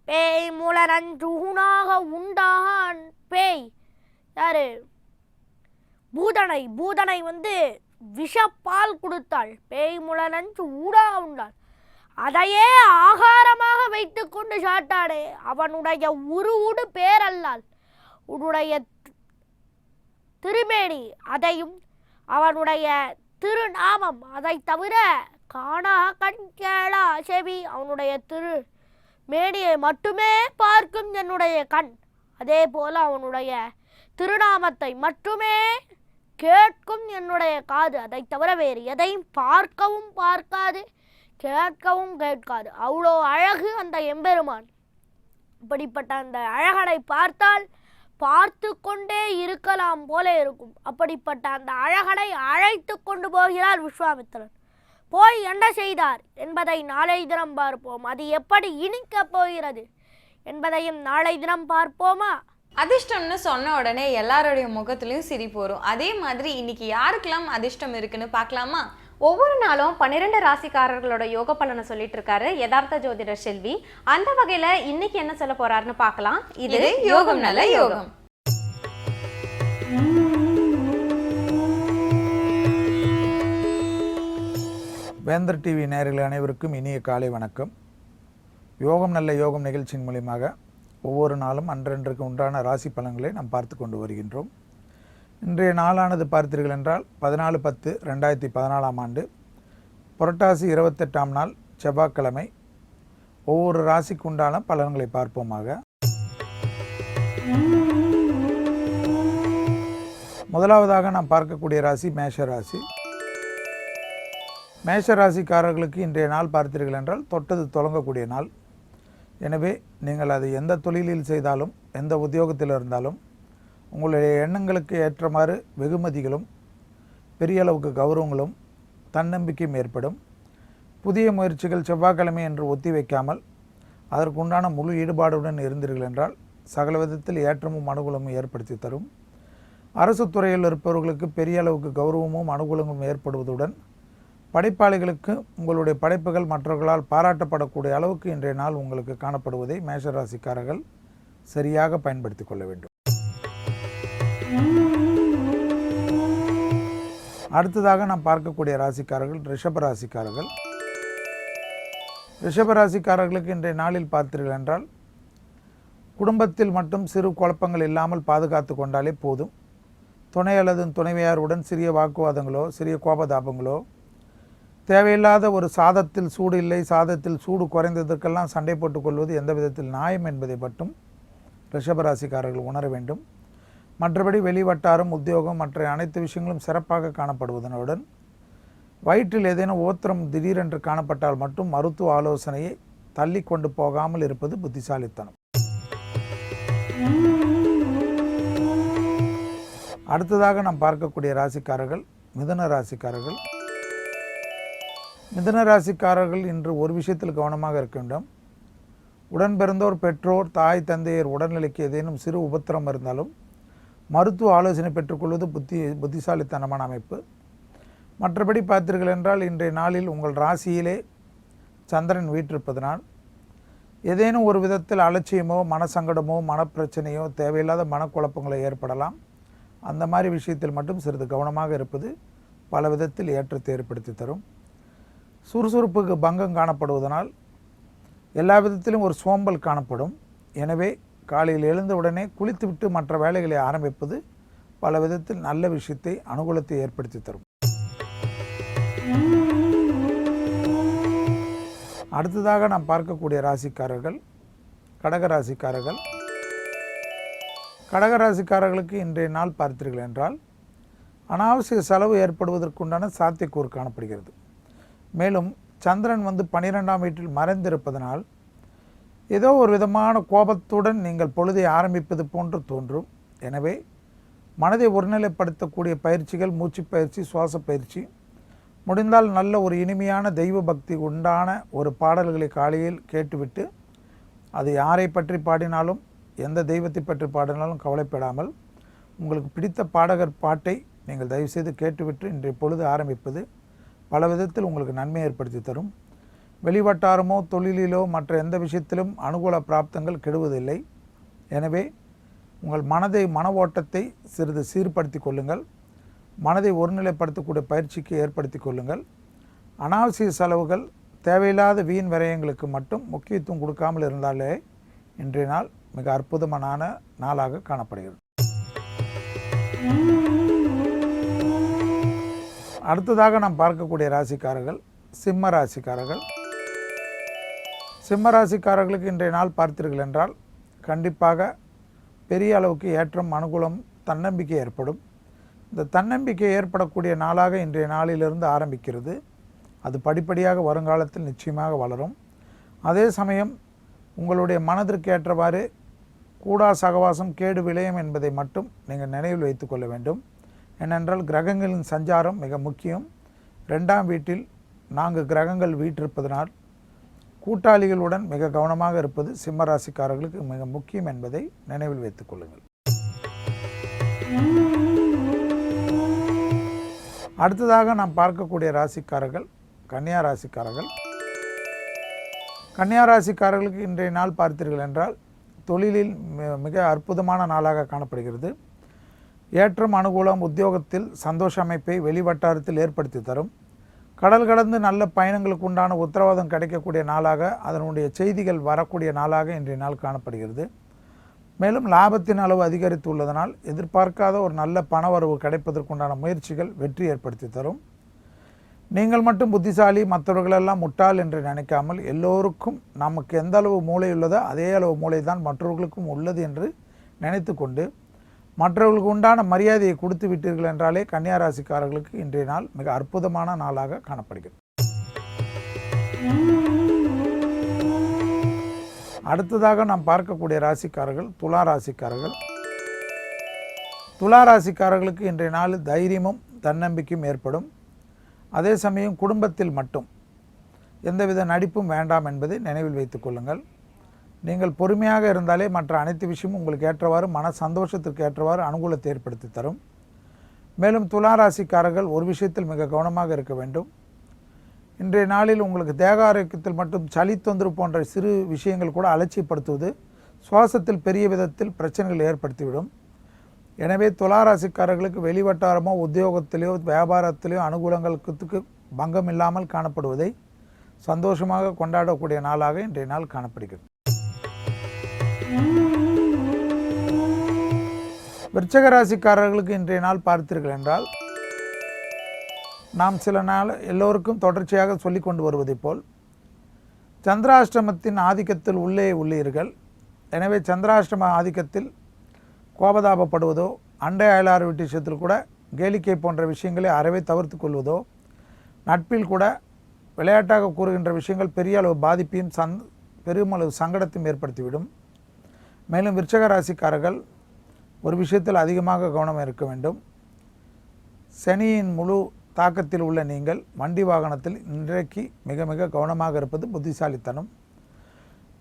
பேய் மூலரஞ்சூனாக உண்டான், பேய் யாரு? பூதனை. பூதனை விஷப்பால் கொடுத்தாள். பேய் முளனஞ்சு ஊடாக உண்டாள், அதையே ஆகாரமாக வைத்து கொண்டு சாட்டாடே. அவனுடைய உருவுடு பேரல்லால், உன்னுடைய திருமேனி அதையும் அவனுடைய திருநாமம் அதை தவிர காணா கண் கேளா செவி, அவனுடைய திருமேனியை மட்டுமே பார்க்கும் என்னுடைய கண். அதே போல அவனுடைய திருநாமத்தை மட்டுமே கேட்கும் என்னுடைய காது. அதை தவிர வேறு எதையும் பார்க்கவும் பார்க்காது, கேட்கவும் கேட்காது. அவ்வளோ அழகு அந்த எம்பெருமான். அப்படிப்பட்ட அந்த அழகனை பார்த்தால் பார்த்து கொண்டே இருக்கலாம் போல இருக்கும். அப்படிப்பட்ட அந்த அழகனை அழைத்து கொண்டு போகிறார் விஸ்வாமித்திரன். போய் என்ன செய்தார் என்பதை நாளை தினம் பார்ப்போம். அது எப்படி இனிக்கப் போகிறது என்பதையும் நாளை தினம் பார்ப்போமா? அதிர்ஷ்டம்னு சொன்ன உடனே எல்லாருடைய முகத்துலையும் சிரிப்பு வரும். அதே மாதிரி இன்னைக்கு யாருக்கெல்லாம் அதிர்ஷ்டம் இருக்குன்னு பார்க்கலாமா? ஒவ்வொரு நாளும் 12 ராசிக்காரர்களோட யோக பலனை சொல்லிட்டு இருக்காரு யதார்த்த ஜோதிடர் செல்வி. அந்த வகையில இன்னைக்கு என்ன சொல்ல போறாருன்னு பார்க்கலாம். இது யோகம் நல்ல யோகம். வேந்தர் டிவி நேயர்கள் அனைவருக்கும் இனிய காலை வணக்கம். யோகம் நல்ல யோகம் நிகழ்ச்சியின் மூலியமாக ஒவ்வொரு நாளும் அன்றன்றைக்கு உண்டான ராசி பலன்களை நாம் பார்த்து கொண்டு வருகின்றோம். இன்றைய நாளானது பார்த்தீர்கள் என்றால் 14/10/2014 ஆண்டு புரட்டாசி 28ஆம் நாள் செவ்வாய்க்கிழமை. ஒவ்வொரு ராசிக்கு உண்டான பலன்களை பார்ப்போமாக. முதலாவதாக நாம் பார்க்கக்கூடிய ராசி மேஷ ராசி. மேஷ ராசிக்காரர்களுக்கு இன்றைய நாள் பார்த்தீர்கள் என்றால் தொட்டது தொடங்கக்கூடிய நாள். எனவே நீங்கள் அது எந்த தொழிலில் செய்தாலும் எந்த உத்தியோகத்தில் இருந்தாலும் உங்களுடைய எண்ணங்களுக்கு ஏற்றமாறு வெகுமதிகளும் பெரிய அளவுக்கு கௌரவங்களும் தன்னம்பிக்கையும் ஏற்படும். புதிய முயற்சிகள் செவ்வாய்க்கிழமை என்று ஒத்தி வைக்காமல் அதற்குண்டான முழு ஈடுபாடுடன் இருந்தீர்கள் என்றால் சகல விதத்தில் ஏற்றமும் அனுகூலமும் ஏற்படுத்தி தரும். அரசு துறையில் இருப்பவர்களுக்கு பெரிய அளவுக்கு கௌரவமும் அனுகூலமும் ஏற்படுவதுடன் படைப்பாளிகளுக்கு உங்களுடைய படைப்புகள் மற்றவர்களால் பாராட்டப்படக்கூடிய அளவுக்கு இன்றைய நாள் உங்களுக்கு காணப்படுவதை மேஷராசிக்காரர்கள் சரியாக பயன்படுத்தி கொள்ள வேண்டும். அடுத்ததாக நாம் பார்க்கக்கூடிய ராசிக்காரர்கள் ரிஷபராசிக்காரர்கள். ரிஷபராசிக்காரர்களுக்கு இன்றைய நாளில் பார்த்தீர்கள் என்றால் குடும்பத்தில் மட்டும் சிறு குழப்பங்கள் இல்லாமல் பாதுகாத்து கொண்டாலே போதும். துணை அல்லது துணைவியாருடன் சிறிய வாக்குவாதங்களோ சிறிய கோபதாபங்களோ, தேவையில்லாத ஒரு சாதத்தில் சூடு இல்லை சாதத்தில் சூடு குறைந்ததற்கெல்லாம் சண்டை போட்டுக்கொள்வது எந்த விதத்தில் நியாயம் என்பதை மட்டும் ரிஷபராசிக்காரர்கள் உணர வேண்டும். மற்றபடி வெளிவட்டாரம் உத்தியோகம் மற்ற அனைத்து விஷயங்களும் சிறப்பாக காணப்படுவதனுடன் வயிற்றில் ஏதேனும் ஓத்திரம் திடீரென்று காணப்பட்டால் மட்டும் மருத்துவ ஆலோசனையை தள்ளி கொண்டு போகாமல் இருப்பது புத்திசாலித்தனம். அடுத்ததாக நாம் பார்க்கக்கூடிய ராசிக்காரர்கள் மிதுன ராசிக்காரர்கள். மிதுன ராசிக்காரர்கள் இன்று ஒரு விஷயத்தில் கவனமாக இருக்க வேண்டும். உடன் பிறந்தோர், பெற்றோர், தாய் தந்தையர் உடல்நிலைக்கு ஏதேனும் சிறு உபத்திரம் இருந்தாலும் மருத்துவ ஆலோசனை பெற்றுக்கொள்வது புத்திசாலித்தனமான அமைப்பு. மற்றபடி பார்த்தீர்கள் என்றால் இன்றைய நாளில் உங்கள் ராசியிலே சந்திரன் வீற்றிருப்பதனால் ஏதேனும் ஒரு விதத்தில் அலட்சியமோ மனசங்கடமோ மனப்பிரச்சனையோ தேவையில்லாத மனக்குழப்பங்களோ ஏற்படலாம். அந்த மாதிரி விஷயத்தில் மட்டும் சிறிது கவனமாக இருப்பது பல விதத்தில் ஏற்றத்தை ஏற்படுத்தி தரும். சுறுசுறுப்புக்கு பங்கம் காணப்படுவதனால் எல்லா விதத்திலும் ஒரு சோம்பல் காணப்படும். எனவே காலையில் எழுந்தவுடனே குளித்துவிட்டு மற்ற வேலைகளை ஆரம்பிப்பது பல விதத்தில் நல்ல விஷயத்தை அனுகூலத்தை ஏற்படுத்தி தரும். அடுத்ததாக நாம் பார்க்கக்கூடிய ராசிக்காரர்கள் கடகராசிக்காரர்கள். கடகராசிக்காரர்களுக்கு இன்றைய நாள் பார்த்தீர்கள் என்றால் அனாவசிய செலவு ஏற்படுவதற்குண்டான சாத்தியக்கூறு காணப்படுகிறது. மேலும் சந்திரன் 12ஆம் வீட்டில் மறைந்திருப்பதனால் ஏதோ ஒரு விதமான கோபத்துடன் நீங்கள் பொழுதை ஆரம்பிப்பது போன்று தோன்றும். எனவே மனதை ஒருநிலைப்படுத்தக்கூடிய பயிற்சிகள், மூச்சு பயிற்சி, சுவாச பயிற்சி, முடிந்தால் நல்ல ஒரு இனிமையான தெய்வ பக்தி உண்டான ஒரு பாடல்களை காலையில் கேட்டுவிட்டு அது யாரை பற்றி பாடினாலும் எந்த தெய்வத்தை பற்றி பாடினாலும் கவலைப்படாமல் உங்களுக்கு பிடித்த பாடகர் பாட்டை நீங்கள் தயவுசெய்து கேட்டுவிட்டு இன்றைய பொழுது ஆரம்பிப்பது பல விதத்தில் உங்களுக்கு நன்மை ஏற்படுத்தி தரும். வெளிவட்டாரமோ தொழிலிலோ மற்ற எந்த விஷயத்திலும் அனுகூல பிராப்தங்கள் கெடுவதில்லை. எனவே உங்கள் மன ஓட்டத்தை சிறிது சீர்படுத்தி கொள்ளுங்கள். மனதை ஒருநிலைப்படுத்தக்கூடிய பயிற்சிக்கு ஏற்படுத்தி கொள்ளுங்கள். அனாவசிய செலவுகள், தேவையில்லாத வீண் விரயங்களுக்கு மட்டும் முக்கியத்துவம் கொடுக்காமல் இருந்தாலே இன்றைய நாள் மிக அற்புதமான நாளாக காணப்படுகிறது. அடுத்ததாக நாம் பார்க்கக்கூடிய ராசிக்காரர்கள் சிம்ம ராசிக்காரர்கள். சிம்ம ராசிக்காரர்களுக்கு இன்றைய நாள் பார்த்தீர்கள் என்றால் கண்டிப்பாக பெரிய அளவுக்கு ஏற்றம், அனுகூலம், தன்னம்பிக்கை ஏற்படும். இந்த தன்னம்பிக்கை ஏற்படக்கூடிய நாளாக இன்றைய நாளிலிருந்து ஆரம்பிக்கிறது. அது படிப்படியாக வருங்காலத்தில் நிச்சயமாக வளரும். அதே சமயம் உங்களுடைய மனதிற்கு ஏற்றவாறு கூடா சகவாசம் கேடு விளையும் என்பதை மட்டும் நீங்கள் நினைவில் வைத்து கொள்ள வேண்டும். ஏனென்றால் கிரகங்களின் சஞ்சாரம் மிக முக்கியம். 2ஆம் வீட்டில் 4 கிரகங்கள் வீற்றிருப்பதனால் கூட்டாளிகளுடன் மிக கவனமாக இருப்பது சிம்ம ராசிக்காரர்களுக்கு மிக முக்கியம் என்பதை நினைவில் வைத்துக் கொள்ளுங்கள். அடுத்ததாக நாம் பார்க்கக்கூடிய ராசிக்காரர்கள் கன்னியா ராசிக்காரர்கள். கன்னியா ராசிக்காரர்களுக்கு இன்றைய நாள் பார்த்தீர்கள் என்றால் தொழிலில் மிக அற்புதமான நாளாக காணப்படுகிறது. ஏற்றம், அனுகூலம், உத்தியோகத்தில் சந்தோஷ அமைப்பை வெளிவட்டாரத்தில் ஏற்படுத்தி தரும். கடல் கடந்து நல்ல பயணங்களுக்கு உண்டான உத்தரவாதம் கிடைக்கக்கூடிய நாளாக, அதனுடைய செய்திகள் வரக்கூடிய நாளாக இன்றைய நாள் காணப்படுகிறது. மேலும் லாபத்தின் அளவு அதிகரித்து உள்ளதனால் எதிர்பார்க்காத ஒரு நல்ல பணவரவு கிடைப்பதற்குண்டான முயற்சிகள் வெற்றி ஏற்படுத்தி தரும். நீங்கள் மட்டும் புத்திசாலி, மற்றவர்களெல்லாம் முட்டாள் என்று நினைக்காமல் எல்லோருக்கும் நமக்கு எந்த அளவு மூளை உள்ளதோ அதே அளவு மூளை தான் மற்றவர்களுக்கும் உள்ளது என்று நினைத்து கொண்டு மற்றவர்களுக்கு உண்டான மரியாதையை கொடுத்து விட்டீர்கள் என்றாலே கன்னியா ராசிக்காரர்களுக்கு இன்றைய நாள் மிக அற்புதமான நாளாக காணப்படுகிறது. அடுத்ததாக நாம் பார்க்கக்கூடிய ராசிக்காரர்கள் துலா ராசிக்காரர்கள். துலா ராசிக்காரர்களுக்கு இன்றைய நாள் தைரியமும் தன்னம்பிக்கையும் ஏற்படும். அதே சமயம் குடும்பத்தில் மட்டும் எந்தவித நடிப்பும் வேண்டாம் என்பதை நினைவில் வைத்துக் கொள்ளுங்கள். நீங்கள் பொறுமையாக இருந்தாலே மற்ற அனைத்து விஷயமும் உங்களுக்கு ஏற்றவாறு மன சந்தோஷத்திற்கு ஏற்றவாறு அனுகூலத்தை ஏற்படுத்தி தரும். மேலும் துலா ராசிக்காரர்கள் ஒரு விஷயத்தில் மிக கவனமாக இருக்க வேண்டும். இன்றைய நாளில் உங்களுக்கு தேக ஆரோக்கியத்தில் மட்டும் சளி தொந்தரவு போன்ற சிறு விஷயங்கள் கூட அலட்சியப்படுத்துவது சுவாசத்தில் பெரிய விதத்தில் பிரச்சனைகள் ஏற்படுத்திவிடும். எனவே துலா ராசிக்காரர்களுக்கு வெளிவட்டாரமோ உத்தியோகத்திலேயோ வியாபாரத்திலேயோ அனுகூலங்களுக்கு பங்கம் இல்லாமல் காணப்படுவதை சந்தோஷமாக கொண்டாடக்கூடிய நாளாக இன்றைய நாள் காணப்படுகிறது. விருச்சிக ராசிக்காரர்களுக்கு இன்றைய நாள் பார்த்தீர்கள் என்றால் நாம் சில நாள் எல்லோருக்கும் தொடர்ச்சியாக சொல்லி கொண்டு வருவதைப் போல் சந்திராஷ்டமத்தின் ஆதிக்கத்தில் உள்ளீர்கள். எனவே சந்திராஷ்டம ஆதிக்கத்தில் கோபதாபப்படுவதோ அண்டை அயலார் வீட்டு விஷயத்தில் கூட கேளிக்கை போன்ற விஷயங்களை அறவே தவிர்த்து கொள்வதோ நட்பில் கூட விளையாட்டாக கூறுகின்ற விஷயங்கள் பெரிய அளவு பாதிப்பையும் பெருமளவு சங்கடத்தையும் ஏற்படுத்திவிடும். மேலும் விருச்சிக ராசிக்காரர்கள் ஒரு விஷயத்தில் அதிகமாக கவனம் இருக்க வேண்டும். சனியின் முழு தாக்கத்தில் உள்ள நீங்கள் வண்டி வாகனத்தில் இன்றைக்கு மிக மிக கவனமாக இருப்பது புத்திசாலித்தனம்.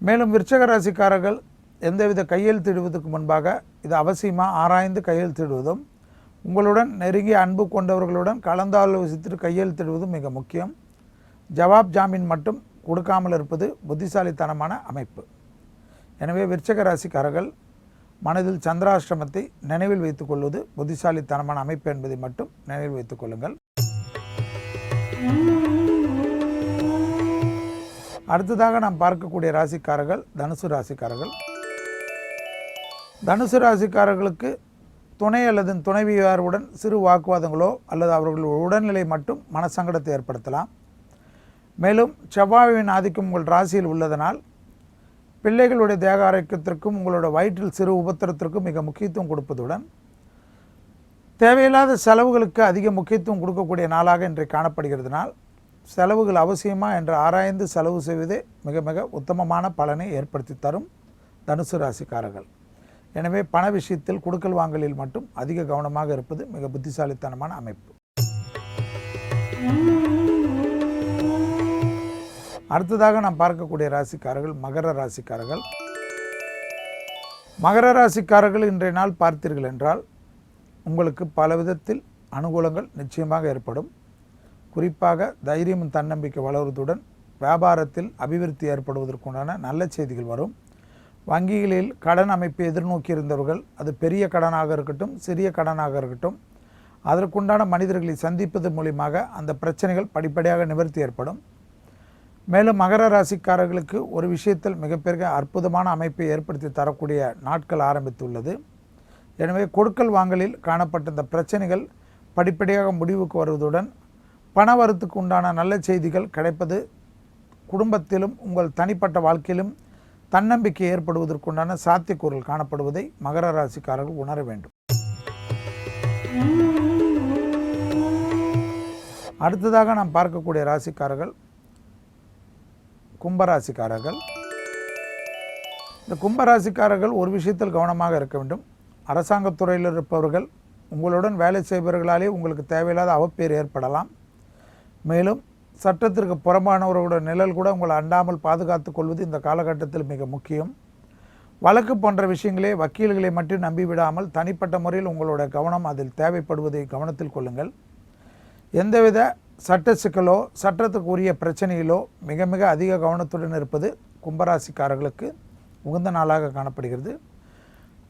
மேலும் விருச்சிக ராசிக்காரர்கள் எந்தவித கையெழுத்திடுவதற்கு முன்பாக இது அவசியமாக ஆராய்ந்து கையெழுத்திடுவதும் உங்களுடன் நெருங்கிய அன்பு கொண்டவர்களுடன் கலந்தாலோசித்து கையெழுத்திடுவதும் மிக முக்கியம். ஜவாப் ஜாமீன் மட்டும் கொடுக்காமல் இருப்பது புத்திசாலித்தனமான அமைப்பு. எனவே விருச்சிக ராசிக்காரர்கள் மனதில் சந்திராஷ்டமத்தை நினைவில் வைத்துக் கொள்வது புத்திசாலித்தனமான அமைப்பு என்பதை மட்டும் நினைவில் வைத்துக் கொள்ளுங்கள். அடுத்ததாக நாம் பார்க்கக்கூடிய ராசிக்காரர்கள் தனுசு ராசிக்காரர்கள். தனுசு ராசிக்காரர்களுக்கு துணை அல்லது துணைவியாருடன் சிறு வாக்குவாதங்களோ அல்லது அவர்கள் உடல்நிலை மட்டும் மனசங்கடத்தை ஏற்படுத்தலாம். மேலும் செவ்வாயின் ஆதிக்கம் உங்கள் ராசியில் உள்ளதனால் பிள்ளைகளுடைய தேக ஆரோக்கியத்திற்கும் உங்களோட வயிற்றில் சிறு உபத்திரத்திற்கும் மிக முக்கியத்துவம் கொடுப்பதுடன் தேவையில்லாத செலவுகளுக்கு அதிக முக்கியத்துவம் கொடுக்கக்கூடிய நாளாக இன்றைக்கு காணப்படுகிறதுனால் செலவுகள் அவசியமா என்று ஆராய்ந்து செலவு செய்வதே மிக மிக உத்தமமான பலனை ஏற்படுத்தி தரும் தனுசு ராசிக்காரர்கள். எனவே பண விஷயத்தில் கொடுக்கல் வாங்கலில் மட்டும் அதிக கவனமாக இருப்பது மிக புத்திசாலித்தனமான அமைப்பு. அடுத்ததாக நாம் பார்க்கக்கூடிய ராசிக்காரர்கள் மகர ராசிக்காரர்கள். மகர ராசிக்காரர்கள் இன்றைய நாள் பார்த்தீர்கள் என்றால் உங்களுக்கு பல விதத்தில் அனுகூலங்கள் நிச்சயமாக ஏற்படும். குறிப்பாக தைரியமும் தன்னம்பிக்கை வளர்வதுடன் வியாபாரத்தில் அபிவிருத்தி ஏற்படுவதற்குண்டான நல்ல செய்திகள் வரும். வங்கிகளில் கடன் அமைப்பை எதிர்நோக்கி இருந்தவர்கள் அது பெரிய கடனாக இருக்கட்டும் சிறிய கடனாக இருக்கட்டும் அதற்குண்டான மனிதர்களை சந்திப்பது மூலியமாக அந்த பிரச்சனைகள் படிப்படியாக நிவர்த்தி ஏற்படும். மேலும் மகர ராசிக்காரர்களுக்கு ஒரு விஷயத்தில் மிகப்பெரிய அற்புதமான அமைப்பை ஏற்படுத்தி தரக்கூடிய நாட்கள் ஆரம்பித்துள்ளது. எனவே கொடுக்கல் வாங்கலில் காணப்பட்ட இந்த பிரச்சனைகள் படிப்படியாக முடிவுக்கு வருவதுடன் பணவரத்துக்கு உண்டான நல்ல செய்திகள் கிடைப்பது குடும்பத்திலும் உங்கள் தனிப்பட்ட வாழ்க்கையிலும் தன்னம்பிக்கை ஏற்படுவதற்குண்டான சாத்தியக்கூறுகள் காணப்படுவதை மகர ராசிக்காரர்கள் உணர வேண்டும். அடுத்ததாக நாம் பார்க்கக்கூடிய ராசிக்காரர்கள் கும்பராசிக்காரர்கள். இந்த கும்பராசிக்காரர்கள் ஒரு விஷயத்தில் கவனமாக இருக்க வேண்டும். அரசாங்கத்துறையில் இருப்பவர்கள் உங்களுடன் வேலை செய்பவர்களாலே உங்களுக்கு தேவையில்லாத அவப்பேறு ஏற்படலாம். மேலும் சட்டத்திற்கு புறம்பானவர்களோட நிழல் கூட உங்களை அண்டாமல் பாதுகாத்து கொள்வது இந்த காலகட்டத்தில் மிக முக்கியம். வழக்கு போன்ற விஷயங்களே வக்கீல்களை மட்டும் நம்பிவிடாமல் தனிப்பட்ட முறையில் உங்களோட கவனம் அதில் தேவைப்படுவதை கவனத்தில் கொள்ளுங்கள். எந்தவித சட்ட சிக்கலோ சட்டத்துக்கு உரிய பிரச்சனையிலோ மிக மிக அதிக கவனத்துடன் இருப்பது கும்பராசிக்காரர்களுக்கு உகந்த நாளாக காணப்படுகிறது.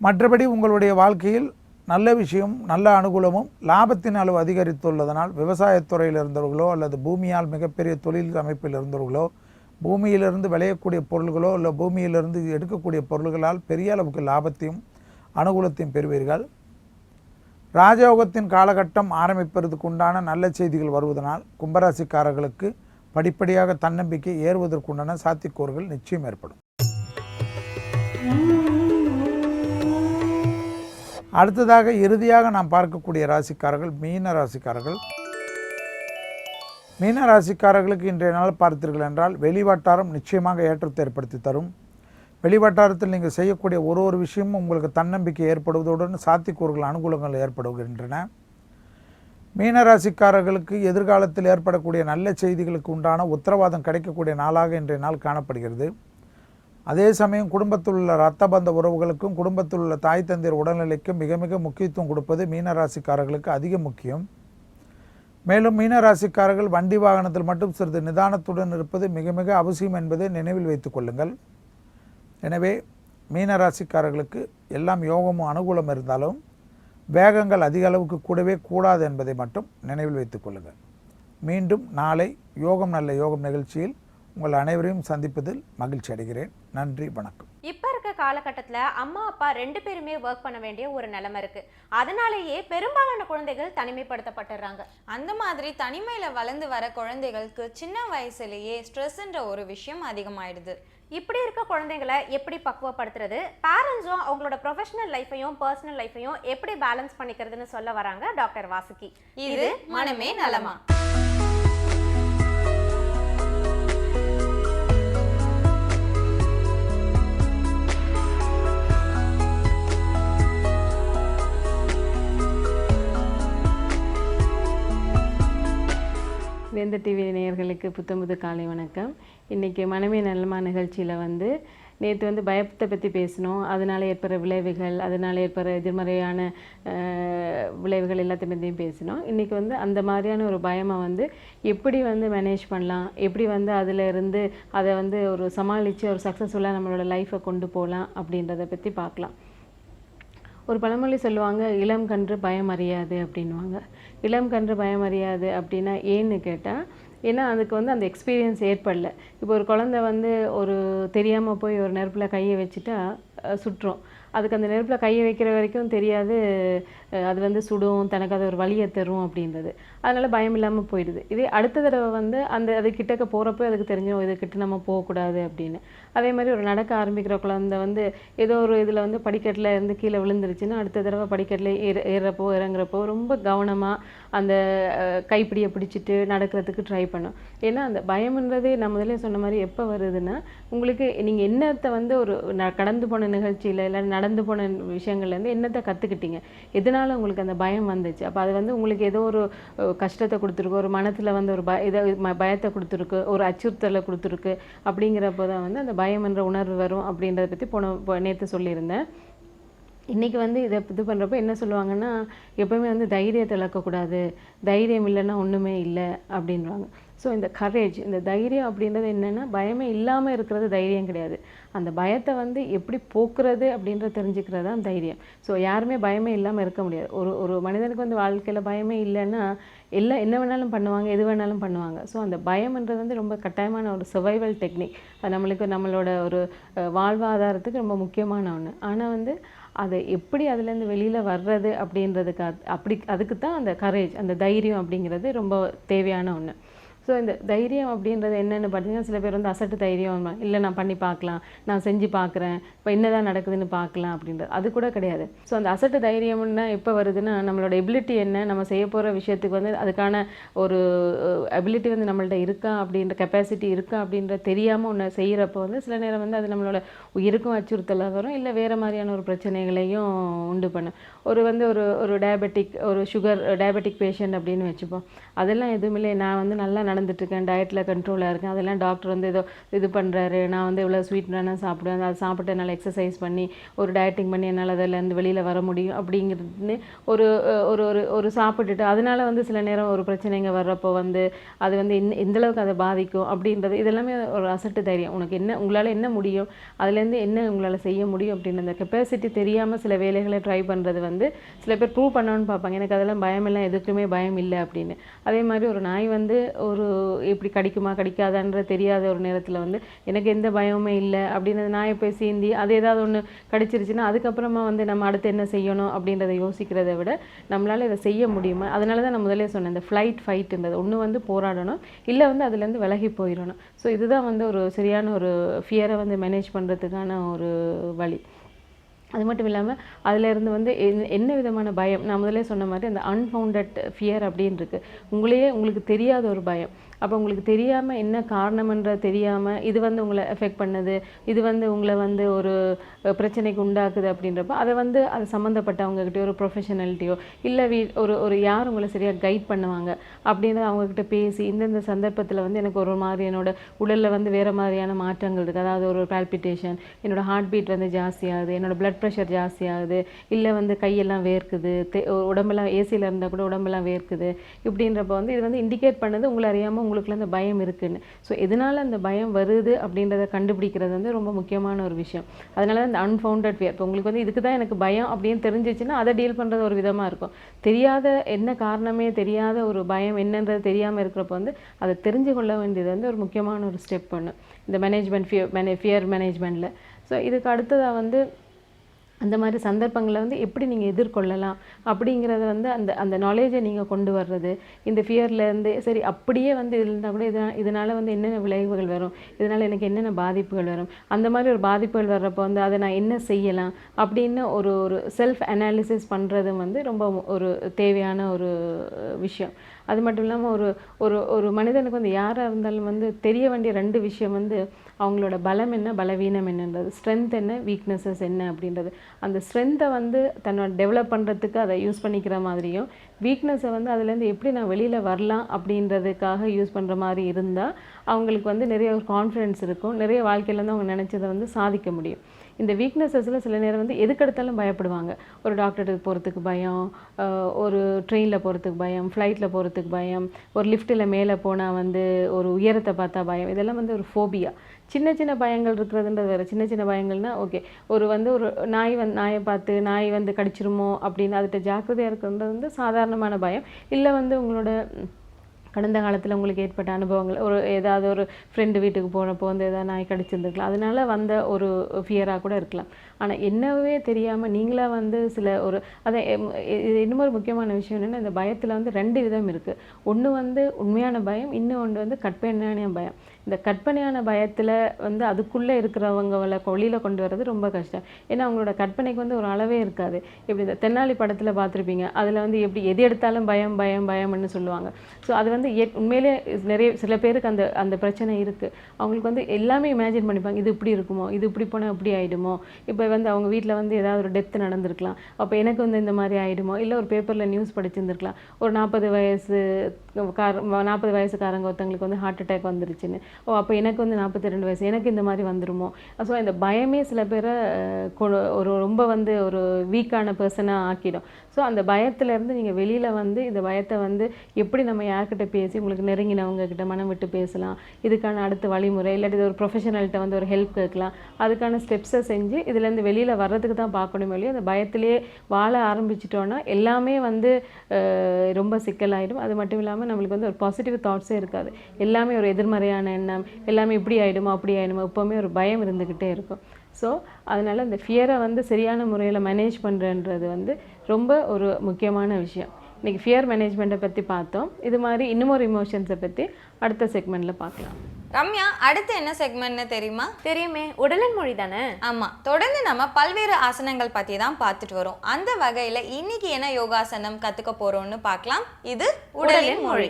மற்றபடி உங்களுடைய வாழ்க்கையில் நல்ல விஷயம் நல்ல அனுகூலமும் லாபத்தின் அளவு அதிகரித்துள்ளதனால் விவசாயத்துறையில் இருந்தவர்களோ அல்லது பூமியால் மிகப்பெரிய தொழில் அமைப்பில் இருந்தவர்களோ பூமியிலிருந்து விளையக்கூடிய பொருள்களோ இல்லை பூமியிலிருந்து எடுக்கக்கூடிய பொருள்களால் பெரிய அளவுக்கு லாபத்தையும் அனுகூலத்தையும் பெறுவீர்கள். ராஜயோகத்தின் காலகட்டம் ஆரம்பிப்பதற்கு உண்டான நல்ல செய்திகள் வருவதனால் கும்பராசிக்காரர்களுக்கு படிப்படியாக தன்னம்பிக்கை ஏறுவதற்குண்டான சாத்தியக்கூறுகள் நிச்சயம் ஏற்படும். அடுத்ததாக இறுதியாக நாம் பார்க்கக்கூடிய ராசிக்காரர்கள் மீன ராசிக்காரர்கள். மீன ராசிக்காரர்களுக்கு இன்றைய நாள் பார்த்தீர்கள் என்றால் வெளிவட்டாரம் நிச்சயமாக ஏற்றத்தை ஏற்படுத்தி தரும். வெளிவட்டாரத்தில் நீங்கள் செய்யக்கூடிய ஒரு விஷயமும் உங்களுக்கு தன்னம்பிக்கை ஏற்படுவதுடன் சாத்தியக்கூறுகள் அனுகூலங்கள் ஏற்படுகின்றன. மீனராசிக்காரர்களுக்கு எதிர்காலத்தில் ஏற்படக்கூடிய நல்ல செய்திகளுக்கு உண்டான உத்தரவாதம் கிடைக்கக்கூடிய நாளாக இன்றைய நாள் காணப்படுகிறது. அதே சமயம் குடும்பத்தில் உள்ள இரத்த பந்த உறவுகளுக்கும் குடும்பத்தில் உள்ள தாய் தந்தையர் உடல்நிலைக்கும் மிக மிக முக்கியத்துவம் கொடுப்பது மீனராசிக்காரர்களுக்கு அதிக முக்கியம். மேலும் மீனராசிக்காரர்கள் வண்டி வாகனத்தில் மட்டும் சிறிது நிதானத்துடன் இருப்பது மிக மிக அவசியம் என்பதை நினைவில் வைத்துக் கொள்ளுங்கள். எனவே மீனராசிக்காரர்களுக்கு எல்லாம் யோகமும் அனுகூலம் இருந்தாலும் வேகங்கள் அதிக அளவுக்கு கூடவே கூடாது என்பதை மட்டும் நினைவில் வைத்துக் கொள்ளுங்கள். மீண்டும் நாளை யோகம் நல்ல யோகம் நிகழ்ச்சியில் உங்கள் அனைவரையும் சந்திப்பதில் மகிழ்ச்சி அடைகிறேன். நன்றி, வணக்கம். இப்போ இருக்க காலகட்டத்தில் அம்மா அப்பா 2 பேருமே ஒர்க் பண்ண வேண்டிய ஒரு நிலைமை இருக்கு. அதனாலேயே பெரும்பாலான குழந்தைகள் தனிமைப்படுத்தப்பட்டுறாங்க. அந்த மாதிரி தனிமையில வளர்ந்து வர குழந்தைகளுக்கு சின்ன வயசுலேயே ஸ்ட்ரெஸ்ன்ற ஒரு விஷயம் அதிகமாயிடுது. இப்படி இருக்க குழந்தைங்களை எப்படி பக்குவப்படுத்துறது, பேரண்ட்ஸும் அவங்களோட ப்ரொஃபஷனல் லைஃபையும் பர்சனல் லைஃபையும் எப்படி பேலன்ஸ் பண்ணிக்கிறதுன்னு சொல்ல வராங்க டாக்டர் வாசுகி. இது மனமே நலமா. வேந்தர் டிவி நேயர்களுக்கு புத்தம்புது காலை வணக்கம். இன்றைக்கி மனமே நலமா நிகழ்ச்சியில் நேற்று பயத்தை பற்றி பேசினோம். அதனால் ஏற்படுற விளைவுகள், அதனால் ஏற்படுற எதிர்மறையான விளைவுகள் எல்லாத்தையும் பற்றியும் பேசினோம். இன்றைக்கி அந்த மாதிரியான ஒரு பயமை எப்படி மேனேஜ் பண்ணலாம், எப்படி அதில் இருந்து அதை ஒரு சமாளித்து ஒரு சக்ஸஸ்ஃபுல்லாக நம்மளோட லைஃப்பை கொண்டு போகலாம் அப்படின்றத பற்றி பார்க்கலாம். ஒரு பழமொழி சொல்லுவாங்க, இளம் கன்று பயம் அறியாது அப்படின்வாங்க. இளம் கன்று பயம் அறியாது அப்படின்னா ஏன்னு கேட்டால், ஏன்னா அதுக்கு அந்த எக்ஸ்பீரியன்ஸ் ஏற்படல. இப்போ ஒரு குழந்தை ஒரு தெரியாமல் போய் ஒரு நெருப்பில் கையை வச்சுட்டா சுட்டுரும். அதுக்கு அந்த நெருப்பில் கையை வைக்கிற வரைக்கும் தெரியாது அது சுடும், தனக்கு அது ஒரு வலியை தரும் அப்படின்றது. அதனால் பயம் இல்லாமல் போயிடுது. இதே அடுத்த தடவை அது கிட்டக்க போகிறப்போ அதுக்கு தெரிஞ்சிடும் இது கிட்ட நம்ம போகக்கூடாது அப்படின்னு. அதே மாதிரி ஒரு நடக்க ஆரம்பிக்கிற குழந்தை ஏதோ ஒரு இதில் படிக்கட்டில் இருந்து கீழே விழுந்துருச்சுன்னா அடுத்த தடவை படிக்கட்டில் ஏறுறப்போ இறங்குறப்போ ரொம்ப கவனமாக அந்த கைப்பிடியை பிடிச்சிட்டு நடக்கிறதுக்கு ட்ரை பண்ணும். ஏன்னா அந்த பயம்ன்றதே நான் முதலே சொன்ன மாதிரி எப்போ வருதுன்னா, உங்களுக்கு நீங்கள் என்னத்தை ஒரு கடந்து போன நிகழ்ச்சியில் இல்லை நடந்து போன விஷயங்கள்லேருந்து என்னத்தை கற்றுக்கிட்டீங்க, எதனால் உங்களுக்கு அந்த பயம் வந்துச்சு. அப்போ அது உங்களுக்கு ஏதோ ஒரு கஷ்டத்தை கொடுத்துருக்கு, ஒரு மனத்தில் ஒரு பயத்தை கொடுத்துருக்கு, ஒரு அச்சுறுத்தலை கொடுத்துருக்கு. அப்படிங்கிறப்போ தான் அந்த பயம் என்ற உணர்வு வரும் அப்படின்றத பற்றி நேற்று சொல்லியிருந்தேன். இன்றைக்கி இதை இது பண்ணுறப்ப என்ன சொல்லுவாங்கன்னா, எப்போவுமே தைரியத்தை இழக்கக்கூடாது, தைரியம் இல்லைன்னா ஒன்றுமே இல்லை அப்படின்வாங்க. ஸோ இந்த கரேஜ், இந்த தைரியம் அப்படின்றது என்னென்னா, பயமே இல்லாமல் இருக்கிறது தைரியம் கிடையாது. அந்த பயத்தை எப்படி போக்குறது அப்படின்ற தெரிஞ்சுக்கிறது தான் தைரியம். ஸோ யாருமே பயமே இல்லாமல் இருக்க முடியாது. ஒரு மனிதனுக்கு வாழ்க்கையில் பயமே இல்லைன்னா எல்லாம் என்ன வேணாலும் பண்ணுவாங்க, எது வேணாலும் பண்ணுவாங்க. ஸோ அந்த பயம்ன்றது ரொம்ப கட்டாயமான ஒரு சர்வைவல் டெக்னிக். அது நம்மளோட ஒரு வாழ்வாதாரத்துக்கு ரொம்ப முக்கியமான ஒன்று. ஆனால் அதை எப்படி அதுலேருந்து வெளியில் வர்றது அப்படின்றதுக்கு அதுக்கு தான் அந்த கரேஜ், அந்த தைரியம் அப்படிங்கிறது ரொம்ப தேவையான ஒன்று. ஸோ இந்த தைரியம் அப்படின்றது என்னென்னு பார்த்தீங்கன்னா, சில பேர் அசட்டு தைரியம், இல்லை நான் பண்ணி பார்க்கலாம், நான் செஞ்சு பார்க்குறேன், இப்போ என்னதான் நடக்குதுன்னு பார்க்கலாம் அப்படின்றது அது கூட கிடையாது. ஸோ அந்த அசட்டு தைரியம்னா எப்போ வருதுன்னா, நம்மளோட எபிலிட்டி என்ன, நம்ம செய்ய போகிற விஷயத்துக்கு அதுக்கான ஒரு எபிலிட்டி நம்மள்ட்ட இருக்கா, அப்படின்ற கெப்பாசிட்டி இருக்கா அப்படின்ற தெரியாமல் ஒன்று செய்கிறப்போ சில நேரம் அது நம்மளோட உயிருக்கும் அச்சுறுத்தலாக வரும், இல்லை வேறு மாதிரியான ஒரு பிரச்சனைகளையும் உண்டு பண்ணும். ஒரு டயபெட்டிக், ஒரு டயபெட்டிக் பேஷண்ட் அப்படின்னு வச்சுப்போம். அதெல்லாம் எதுவுமே இல்லை, நான் நல்லா நடந்துட்டுருக்கேன், டயட்டில் கண்ட்ரோலாக இருக்கேன், அதெல்லாம் டாக்டர் ஏதோ இது பண்ணுறாரு, நான் இவ்வளோ ஸ்வீட் வேணால் சாப்பிடுவேன், அதை சாப்பிட்டு என்னால் எக்ஸசைஸ் பண்ணி ஒரு டயட்டிங் பண்ணி என்னால் அதிலேருந்து வெளியில் வர முடியும் அப்படிங்கிறது ஒரு ஒரு ஒரு சாப்பிட்டுட்டு அதனால் சில நேரம் ஒரு பிரச்சனைங்க வர்றப்போ அது எந்தளவுக்கு அதை பாதிக்கும் அப்படின்றது இதெல்லாமே ஒரு அசட்டு தைரியம். உங்களால் என்ன முடியும், அதுலேருந்து என்ன உங்களால் செய்ய முடியும் அப்படின்னு அந்த கெப்பாசிட்டி தெரியாமல் சில வேலைகளை ட்ரை பண்ணுறது சில பேர் ப்ரூவ் பண்ணணும்னு பார்ப்பாங்க, எனக்கு அதெல்லாம் பயமெல்லாம் எதுக்குமே பயம் இல்லை அப்படின்னு. அதே மாதிரி ஒரு நாய் ஒரு எப்படி கடிக்குமா கடிக்காதான்ற தெரியாத ஒரு நேரத்தில் எனக்கு எந்த பயமுமே இல்லை அப்படின்னு நாயை போய் சீந்தி அது ஏதாவது ஒன்று கடிச்சிருச்சுன்னா அதுக்கப்புறமா நம்ம அடுத்து என்ன செய்யணும் அப்படின்றத யோசிக்கிறத விட நம்மளால் இதை செய்ய முடியுமா. அதனால தான் நான் முதலே சொன்னேன், இந்த ஃப்ளைட் ஃபைட்டுன்றது ஒன்று போராடணும், இல்லை அதுலேருந்து விலகி போயிடணும். ஸோ இதுதான் ஒரு சரியான ஒரு ஃபியரை மேனேஜ் பண்ணுறதுக்கான ஒரு வழி. அது மட்டும் இல்லாமல் அதிலேருந்து வந்து என்ன விதமான பயம், நான் முதலே சொன்ன மாதிரி அந்த அன்ஃபவுண்டட் ஃபியர் அப்படின்னு இருக்குது. உங்களுக்கு தெரியாத ஒரு பயம். அப்போ உங்களுக்கு தெரியாமல் என்ன காரணம்ன்றது தெரியாமல் இது வந்து உங்களை எஃபெக்ட் பண்ணுது, இது வந்து உங்களை வந்து ஒரு பிரச்சனைக்கு உண்டாக்குது அப்படின்றப்ப அதை வந்து அது சம்மந்தப்பட்டவங்ககிட்டயோ ஒரு ப்ரொஃபஷனல்கிட்டையோ இல்லை ஒரு யார் உங்களை சரியாக கைட் பண்ணுவாங்க அப்படின்றத அவங்கக்கிட்ட பேசி இந்தந்த சந்தர்ப்பத்தில் வந்து எனக்கு ஒரு மாதிரி என்னோட உடலில் வந்து வேறு மாதிரியான மாற்றங்கள் இருக்குது, அதாவது ஒரு பால்பிட்டேஷன், என்னோட ஹார்ட் பீட் வந்து ஜாஸ்தியாகுது, என்னோட பிளட் ப்ரெஷர் ஜாஸ்தியாகுது, இல்லை வந்து கையெல்லாம் வேர்க்குது, உடம்பெல்லாம் ஏசியில் இருந்தால் கூட உடம்பெல்லாம் வேர்க்குது, இப்படின்றப்ப வந்து இது வந்து இண்டிகேட் பண்ணது உங்களை அறியாமல் உங்களுக்குள்ள அந்த பயம் இருக்குன்னு. ஸோ எதனால் அந்த பயம் வருது அப்படின்றத கண்டுபிடிக்கிறது வந்து ரொம்ப முக்கியமான ஒரு விஷயம். அதனால அந்த அன்ஃபவுண்டட் ஃபியர், இப்போ உங்களுக்கு வந்து இதுக்கு தான் எனக்கு பயம் அப்படின்னு தெரிஞ்சிச்சுன்னா அதை டீல் பண்ணுறது ஒரு விதமாக இருக்கும். தெரியாத என்ன காரணமே தெரியாத ஒரு பயம் என்னன்றது தெரியாமல் இருக்கிறப்ப வந்து அதை தெரிஞ்சு கொள்ள வேண்டியது வந்து ஒரு முக்கியமான ஒரு ஸ்டெப் ஒன்று இந்த ஃபியர் மேனேஜ்மெண்ட்டில். ஸோ இதுக்கு அடுத்ததாக வந்து அந்த மாதிரி சந்தர்ப்பங்களை வந்து எப்படி நீங்கள் எதிர்கொள்ளலாம் அப்படிங்கிறத வந்து அந்த நாலேஜை நீங்கள் கொண்டு வர்றது, இந்த ஃபியர்லேருந்து சரி அப்படியே வந்து இதில் இருந்தால் கூட இதனால் வந்து என்னென்ன விளைவுகள் வரும், இதனால் எனக்கு என்னென்ன பாதிப்புகள் வரும், அந்த மாதிரி ஒரு பாதிப்புகள் வர்றப்போ வந்து அதை நான் என்ன செய்யலாம் அப்படின்னு ஒரு செல்ஃப் அனாலிசிஸ் பண்ணுறதும் வந்து ரொம்ப ஒரு தேவையான ஒரு விஷயம். அது மட்டும் இல்லாமல் ஒரு மனிதனுக்கு வந்து யாராக இருந்தாலும் வந்து தெரிய வேண்டிய 2 விஷயம் வந்து அவங்களோட பலம் என்ன, பலவீனம் என்னன்றது, ஸ்ட்ரென்த் என்ன, வீக்னஸஸ் என்ன அப்படின்றது. அந்த ஸ்ட்ரென்த்தை வந்து தன்னோட டெவலப் பண்ணுறதுக்கு அதை யூஸ் பண்ணிக்கிற மாதிரியும், வீக்னஸை வந்து அதுலேருந்து எப்படி நான் வெளியில் வரலாம் அப்படின்றதுக்காக யூஸ் பண்ணுற மாதிரி இருந்தால் அவங்களுக்கு வந்து நிறைய ஒரு கான்ஃபிடென்ஸ் இருக்கும், நிறைய வாழ்க்கையில் வந்து அவங்க நினச்சதை வந்து சாதிக்க முடியும். இந்த வீக்னஸஸில் சில நேரம் வந்து எதுக்கெடுத்தாலும் பயப்படுவாங்க. ஒரு டாக்டருக்கு போகிறதுக்கு பயம், ஒரு ட்ரெயினில் போகிறதுக்கு பயம், ஃப்ளைட்டில் போகிறதுக்கு பயம், ஒரு லிஃப்ட்டில் மேலே போனால் வந்து ஒரு உயரத்தை பார்த்தா பயம், இதெல்லாம் வந்து ஒரு ஃபோபியா. சின்ன சின்ன பயங்கள் இருக்கிறதுன்றது வேறு. சின்ன சின்ன பயங்கள்னால் ஓகே, ஒரு நாயை பார்த்து நாய் வந்து கடிச்சிருமோ அப்படின்னு அதுகிட்ட ஜாக்கிரதையாக இருக்கிறது வந்து சாதாரணமான பயம். இல்லை வந்து உங்களோட கடந்த காலத்தில் உங்களுக்கு ஏற்பட்ட அனுபவங்கள், ஏதாவது ஒரு ஃப்ரெண்டு வீட்டுக்கு போனப்போ வந்து ஏதாவது நாய் கடிச்சிருந்துருக்கலாம், அதனால வந்த ஒரு ஃபியராக கூட இருக்கலாம். ஆனால் என்னவே தெரியாமல் நீங்களாக வந்து அதை இன்னொரு முக்கியமான விஷயம் என்னென்னா, இந்த பயத்தில் வந்து 2 விதம் இருக்குது. ஒன்று வந்து உண்மையான பயம், இன்னொன்று வந்து கற்பனையான பயம். இந்த கற்பனையான பயத்தில் வந்து அதுக்குள்ளே இருக்கிறவங்களை வெளியில் கொண்டு வர்றது ரொம்ப கஷ்டம். ஏன்னா அவங்களோட கற்பனைக்கு வந்து ஒரு அளவே இருக்காது. இப்படி இந்த தென்னாலி படத்தில் பார்த்துருப்பீங்க, அதில் வந்து எப்படி எது எடுத்தாலும் பயம் பயம் பயம்னு சொல்லுவாங்க. ஸோ அது வந்து உண்மையிலே சில பேருக்கு அந்த பிரச்சனை இருக்குது. அவங்களுக்கு வந்து எல்லாமே இமேஜின் பண்ணிப்பாங்க, இது இப்படி இருக்குமோ, இது இப்படி போனால் இப்படி ஆகிடுமோ, இப்போ வந்து அவங்க வீட்டில் வந்து ஏதாவது ஒரு டெத்து நடந்திருக்கலாம், அப்போ எனக்கு வந்து இந்த மாதிரி ஆகிடுமோ, இல்லை ஒரு பேப்பரில் நியூஸ் படிச்சிருந்துருக்கலாம், ஒரு 40 வயசுக்காரங்க ஒருத்தங்களுக்கு வந்து ஹார்ட் அட்டாக் வந்துருச்சுன்னு, அப்போ எனக்கு வந்து 42 வயசு, எனக்கு இந்த மாதிரி வந்துருமோ. ஸோ இந்த பயமே சில பேரை ரொம்ப வந்து ஒரு வீக்கான பர்சனாக ஆக்கிடும். ஸோ அந்த பயத்திலேருந்து நீங்கள் வெளியில் வந்து இந்த பயத்தை வந்து எப்படி நம்ம யார்கிட்ட பேசி உங்களுக்கு நெருங்கினவங்க கிட்ட மனம் விட்டு பேசலாம், இதுக்கான அடுத்த வழிமுறை, இல்லாட்டி ஒரு ப்ரொஃபஷனல்கிட்ட வந்து ஒரு ஹெல்ப் கேட்கலாம், அதுக்கான ஸ்டெப்ஸை செஞ்சு இதுலேருந்து வெளியில் வர்றதுக்கு தான் பார்க்கணுமே இல்லையா. அந்த பயத்திலேயே வாழ ஆரம்பிச்சிட்டோன்னா எல்லாமே வந்து ரொம்ப சிக்கலாயிடும். அது மட்டும் இல்லாமல் நம்மளுக்கு வந்து ஒரு பாசிட்டிவ் தாட்ஸே இருக்காது, எல்லாமே ஒரு எதிர்மறையான எண்ணம், எல்லாமே இப்படி ஆகிடுமோ அப்படி ஆகிடுமோ, எப்போவுமே ஒரு பயம் இருந்துக்கிட்டே இருக்கும். ஸோ அதனால் இந்த ஃபியரை வந்து சரியான முறையில் மேனேஜ் பண்ணுறன்றது வந்து ரொம்ப ஒரு முக்கியமான விஷயம். இன்றைக்கி ஃபியர் மேனேஜ்மெண்ட்டை பற்றி பார்த்தோம். இது மாதிரி இன்னும் ஒரு இமோஷன்ஸை பற்றி அடுத்த செக்மெண்ட்டில் பார்க்கலாம். ரம்யா, அடுத்து என்ன செக்மெண்ட்னு தெரியுமா? தெரியுமே, உடலின் மொழி தானே. ஆமாம், தொடர்ந்து நம்ம பல்வேறு ஆசனங்கள் பற்றி தான் பார்த்துட்டு வரோம். அந்த வகையில் இன்னைக்கு என்ன யோகாசனம் கற்றுக்க போகிறோம்னு பார்க்கலாம். இது உடலின் மொழி.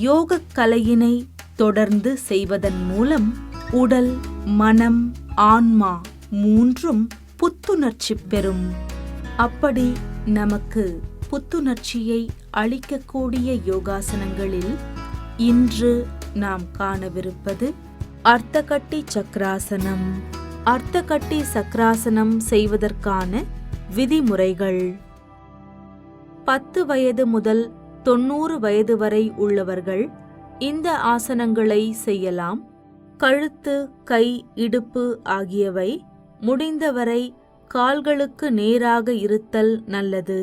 யோகக் கலையினை தொடர்ந்து செய்வதன் மூலம் உடல், மனம், ஆன்மா 3ம் புத்துணர்ச்சி பெறும். அப்படி நமக்கு புத்துணர்ச்சியை அளிக்கக்கூடிய யோகாசனங்களில் இன்று நாம் காணவிருப்பது அர்த்தகட்டி சக்கராசனம். அர்த்தகட்டி சக்கராசனம் செய்வதற்கான விதிமுறைகள்: 10 வயது முதல் 90 வயது வரை உள்ளவர்கள் இந்த ஆசனங்களை செய்யலாம். கழுத்து, கை, இடுப்பு ஆகியவை முடிந்தவரை கால்களுக்கு நேராக இருத்தல் நல்லது.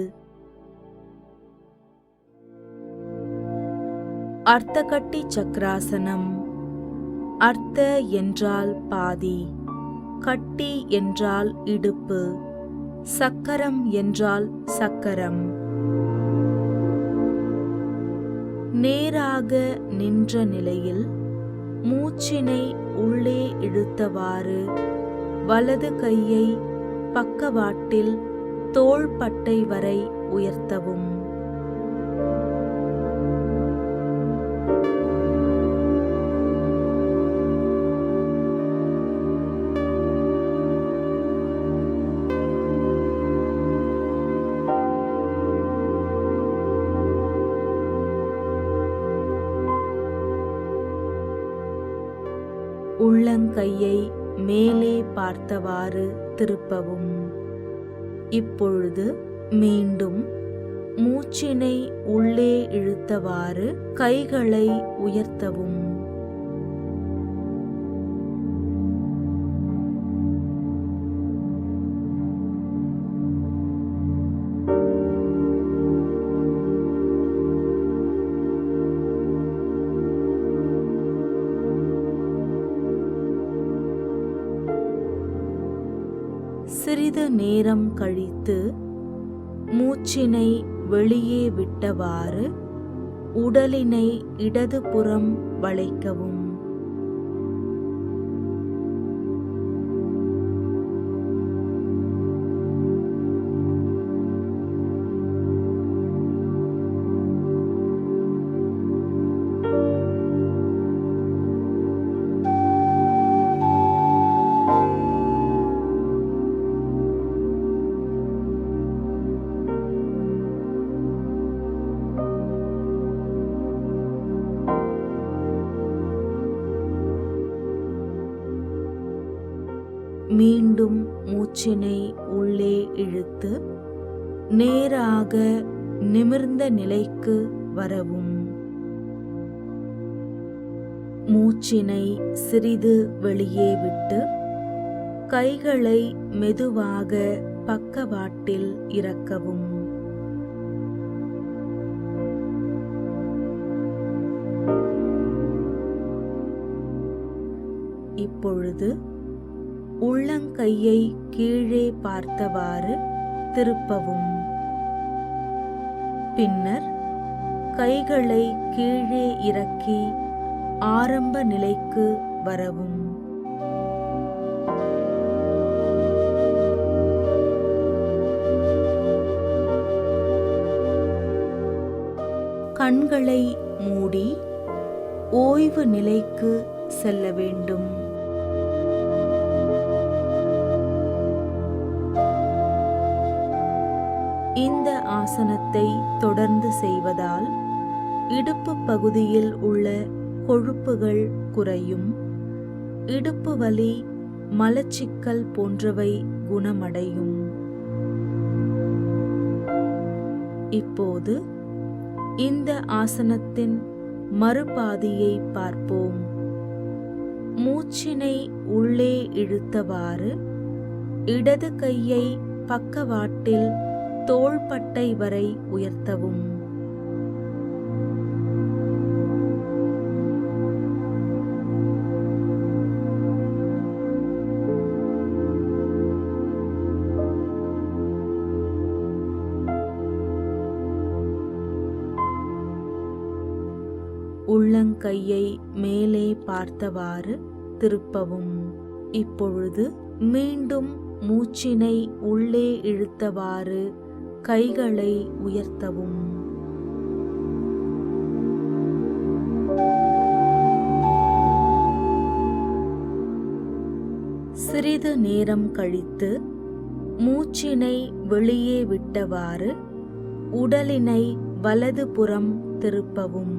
அர்த்தகட்டி சக்கராசனம். அர்த்த என்றால் பாதி, கட்டி என்றால் இடுப்பு, சக்கரம் என்றால் சக்கரம். நேராக நின்ற நிலையில் மூச்சினை உள்ளே இழுத்தவாறு வலது கையை பக்கவாட்டில் தோள்பட்டை வரை உயர்த்தவும். உள்ளங்கையை மேலே பார்த்தவாறு திருப்பவும். இப்பொழுது மீண்டும் மூச்சினை உள்ளே இழுத்தவாறு கைகளை உயர்த்தவும். சிறிது நேரம் கழித்து மூச்சினை வெளியே விட்டவாறு உடலினை இடதுபுறம் வளைக்கவும். மீண்டும் மூச்சினை உள்ளே இழுத்து நேராக நிமிர்ந்த நிலைக்கு வரவும். மூச்சினை சிறிது வெளியே விட்டு கைகளை மெதுவாக பக்கவாட்டில் இறக்கவும். இப்பொழுது உள்ளங்கையை கீழே பார்த்தவாறு திருப்பவும். பின்னர் கைகளை கீழே இறக்கி ஆரம்ப நிலைக்கு வரவும். கண்களை மூடி ஓய்வு நிலைக்கு செல்ல வேண்டும். இந்த ஆசனத்தை தொடர்ந்து செய்வதால் இடுப்பு பகுதியில் உள்ள கொழுப்புகள் குறையும், இடுப்பு வலி, மலச்சிக்கல் போன்றவை குணமடையும். இப்போது இந்த ஆசனத்தின் மறுபாதியை பார்ப்போம். மூச்சினை உள்ளே இழுத்தவாறு இடது கையை பக்கவாட்டில் தோள்பட்டை வரை உயர்த்தவும். உள்ளங்கையை மேலே பார்த்தவாறு திருப்பவும். இப்பொழுது மீண்டும் மூச்சினை உள்ளே இழுத்தவாறு கைகளை உயர்த்தவும். சிறிது நேரம் கழித்து மூச்சினை வெளியே விட்டவாறு உடலினை வலதுபுறம் திருப்பவும்.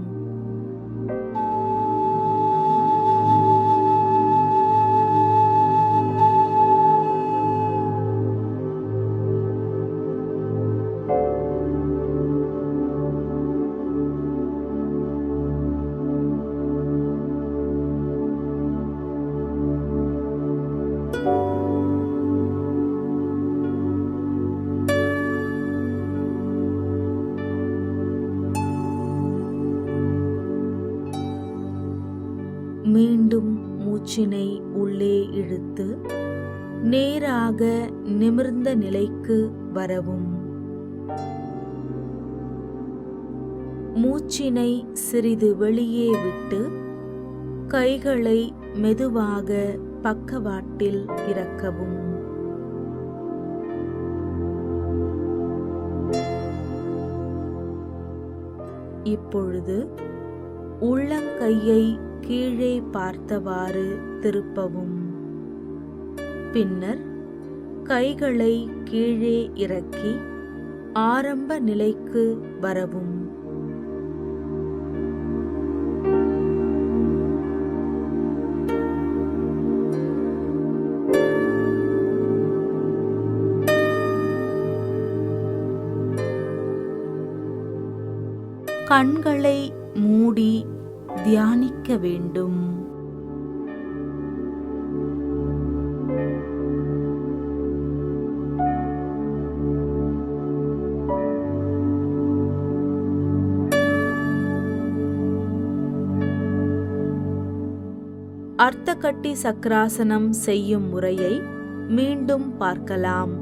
மீண்டும் மூச்சினை உள்ளே இழுத்து நேராக நிமிர்ந்த நிலைக்கு வரவும். மூச்சினை சிறிது வெளியே விட்டு கைகளை மெதுவாக பக்கவாட்டில் இறக்கவும். இப்பொழுது உள்ளங்கையை கீழே பார்த்தவாறு திருப்பவும். பின்னர் கைகளை கீழே இறக்கி ஆரம்ப நிலைக்கு வரவும். கண்களை மூடி தியானிக்க வேண்டும். அர்த்தகட்டி சக்கராசனம் செய்யும் முறையை மீண்டும் பார்க்கலாம்.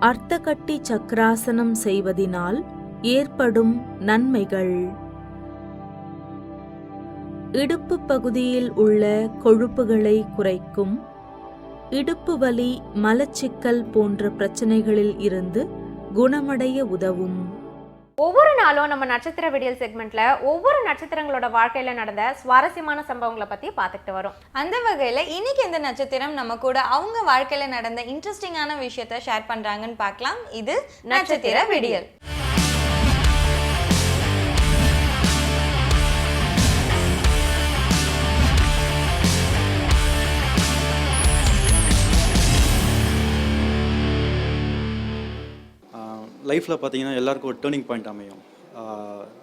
அர்த்தகட்டி சக்கராசனம் செய்வதினால் ஏற்படும் நன்மைகள். இடுப்பு பகுதியில் உள்ள கொழுப்புகளை குறைக்கும். இடுப்பு வலி, மலச்சிக்கல் போன்ற பிரச்சனைகளில் இருந்து குணமடைய உதவும். ஒவ்வொரு நாளும் நம்ம நட்சத்திர விடியல் செக்மெண்ட்ல ஒவ்வொரு நட்சத்திரங்களோட வாழ்க்கையில நடந்த சுவாரஸ்யமான சம்பவங்களை பத்தி பார்த்துட்டு வரோம். அந்த வகையில இன்னைக்கு இந்த நட்சத்திரம் நம்ம கூட அவங்க வாழ்க்கையில நடந்த இன்ட்ரெஸ்டிங்கான விஷயத்த ஷேர் பண்றாங்கன்னு பார்க்கலாம். இது நட்சத்திர விடியல். லைஃப்பில் பார்த்தீங்கன்னா எல்லாருக்கும் ஒரு டேர்னிங் பாயிண்ட் அமையும்.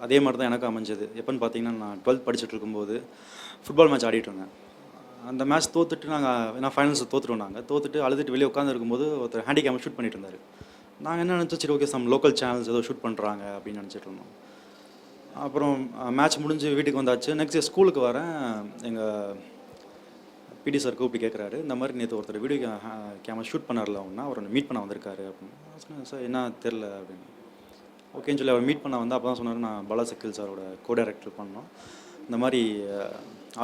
அதே மாதிரி தான் எனக்கு அமைஞ்சது. எப்போன்னு பார்த்தீங்கன்னா, நான் 12th படிச்சுட்டு இருக்கும்போது ஃபுட்பால் மேட்ச் ஆடிட்டு இருந்தேன். அந்த மேட்ச் தோத்துட்டு நான் ஃபைனல்ஸில் தோத்துட்டு தோத்துட்டு அழுதுட்டு வெளியே உட்காந்துருக்கும்போது ஒருத்தர் ஹேண்டிகேம் ஷூட் பண்ணிட்டு இருந்தார். நாங்கள் என்ன நினச்சோம், சரி ஓகே சம் லோக்கல் சேனல்ஸ் ஏதோ ஷூட் பண்ணுறாங்க அப்படின்னு நினச்சிட்டு இருந்தோம். அப்புறம் மேட்ச் முடிஞ்சு வீட்டுக்கு வந்தாச்சு. நெக்ஸ்ட் டே ஸ்கூலுக்கு வரேன். எங்கள் பிடி சார் கூப்பிட்டு கேட்குறாரு, இந்த மாதிரி நேற்று ஒருத்தர் வீடியோ கேமரா ஷூட் பண்ணார்ல அவனா, அவர் மீட் பண்ண வந்திருக்காரு அப்படின்னு. சார் என்ன தெரில அப்படின்னு. ஓகேன்னு சொல்லி அவர் மீட் பண்ண வந்து அப்போ தான் சொன்னார், நான் பாலா சக்கில் சாரோட கோ டைரக்டர் பண்ணோம், இந்த மாதிரி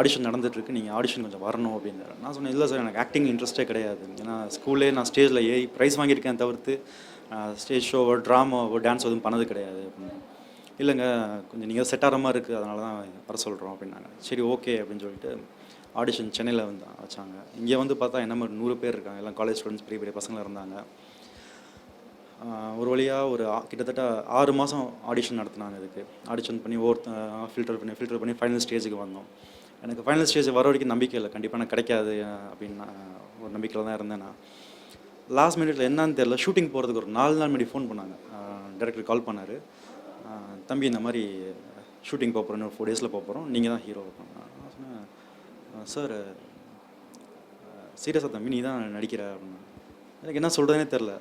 ஆடிஷன் நடந்துகிட்ருக்கு, நீங்கள் ஆடிஷன் கொஞ்சம் வரணும் அப்படின்னாரு. நான் சொன்னேன், இல்லை சார் எனக்கு ஆக்டிங் இன்ட்ரெஸ்ட்டே கிடையாது. ஏன்னா ஸ்கூல்லே நான் ஸ்டேஜில் ஏறி ப்ரைஸ் வாங்கியிருக்கேன் தவிர்த்து ஸ்டேஜ் ஷோவோ ட்ராமாவோ டான்ஸ் எதுவும் பண்ணது கிடையாது அப்படின்னு. இல்லைங்க கொஞ்சம் நீங்கள் செட் ஆகிற மாதிரி இருக்குது, அதனால தான் வர சொல்கிறோம் அப்படின்னாங்க. சரி ஓகே அப்படின்னு சொல்லிட்டு ஆடிஷன் சென்னையில் வந்து வச்சாங்க. இங்கே வந்து பார்த்தா என்ன மாதிரி 100 பேர் இருக்காங்க, எல்லாம் காலேஜ் ஸ்டூடெண்ட்ஸ், பெரிய பெரிய பசங்களாக இருந்தாங்க. ஒரு வழியாக ஒரு கிட்டத்தட்ட 6 மாதம் ஆடிஷன் நடத்தினாங்க. இதுக்கு ஆடிஷன் பண்ணி ஃபில்டர் பண்ணி ஃபைனல் ஸ்டேஜுக்கு வந்தோம். எனக்கு ஃபைனல் ஸ்டேஜ் வர வரைக்கும் நம்பிக்கை இல்லை, கண்டிப்பாக எனக்கு கிடைக்காது அப்படின்னு ஒரு நம்பிக்கையில் தான் இருந்தேன். நான் லாஸ்ட் மினிட்ல என்னன்னு தெரியல, ஷூட்டிங் போகிறதுக்கு ஒரு 4 நாள் முன்னாடி ஃபோன் பண்ணாங்க. டைரக்டர் கால் பண்ணார், தம்பி இந்த மாதிரி ஷூட்டிங் போகிறோம், இன்னும் 4 டேஸில் போகிறோம், நீங்கள் தான் ஹீரோ. நான் சொன்னேன், சார் சீரியஸாக தம்பி நீ தான் நடிக்கிற அப்படின்னு. எனக்கு என்ன சொல்கிறதுனே தெரில.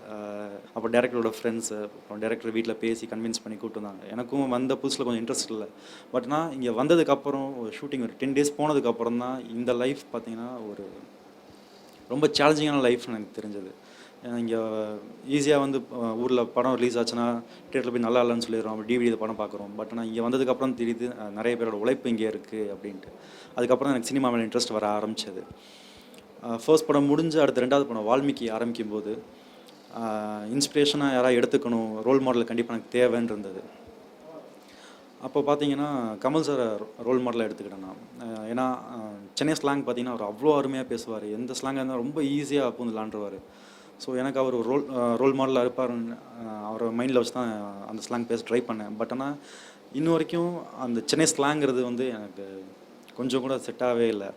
அப்போ டேரக்டரோட ஃப்ரெண்ட்ஸு, அப்புறம் டேரக்டர் வீட்டில் பேசி கன்வின்ஸ் பண்ணி கூப்பிட்டு வந்தாங்க. எனக்கும் வந்த புதுசில் கொஞ்சம் இன்ட்ரெஸ்ட் இல்லை. பட் நான் இங்கே வந்ததுக்கப்புறம் ஒரு ஷூட்டிங் ஒரு 10 டேஸ் போனதுக்கப்புறம் தான் இந்த லைஃப் பார்த்திங்கன்னா ஒரு ரொம்ப சேலஞ்சிங்கான லைஃப் எனக்கு தெரிஞ்சது. இங்கே ஈஸியாக வந்து ஊரில் படம் ரிலீஸ் ஆச்சுன்னா தியேட்டரில் போய் நல்லா இல்லைன்னு சொல்லிடுறோம், டிவிடி படம் பார்க்குறோம். பட் ஆனால் இங்கே வந்ததுக்கப்புறம் தெரியுது நிறைய பேரோட உழைப்பு இங்கே இருக்குது அப்படின்ட்டு. அதுக்கப்புறம் எனக்கு சினிமா மேலே இன்ட்ரெஸ்ட் வர ஆரம்பிச்சது. ஃபர்ஸ்ட் படம் முடிஞ்சு அடுத்த 2வது படம் வால்மீகி ஆரம்பிக்கும் போது இன்ஸ்பிரேஷனாக யாராவது எடுத்துக்கணும், ரோல் மாடல் கண்டிப்பாக எனக்கு தேவைன்னு இருந்தது. அப்போ பார்த்தீங்கன்னா கமல் சார் ரோல் மாடலாக எடுத்துக்கிட்டேன் நான். ஏன்னா சென்னை ஸ்லாங் பார்த்தீங்கன்னா அவர் அவ்வளோ அருமையாக பேசுவார், எந்த ஸ்லாங்காக இருந்தால் ரொம்ப ஈஸியாக பூந்துலான்றுவார். ஸோ எனக்கு அவர் ரோல் மாடலாக இருப்பார்னு அவரை மைண்டில் வச்சு தான் அந்த ஸ்லாங் பேச ட்ரை பண்ணேன். பட் ஆனால் இன்ன வரைக்கும் அந்த சென்னை ஸ்லாங்கிறது வந்து எனக்கு கொஞ்சம் கூட செட்டாகவே இல்லை.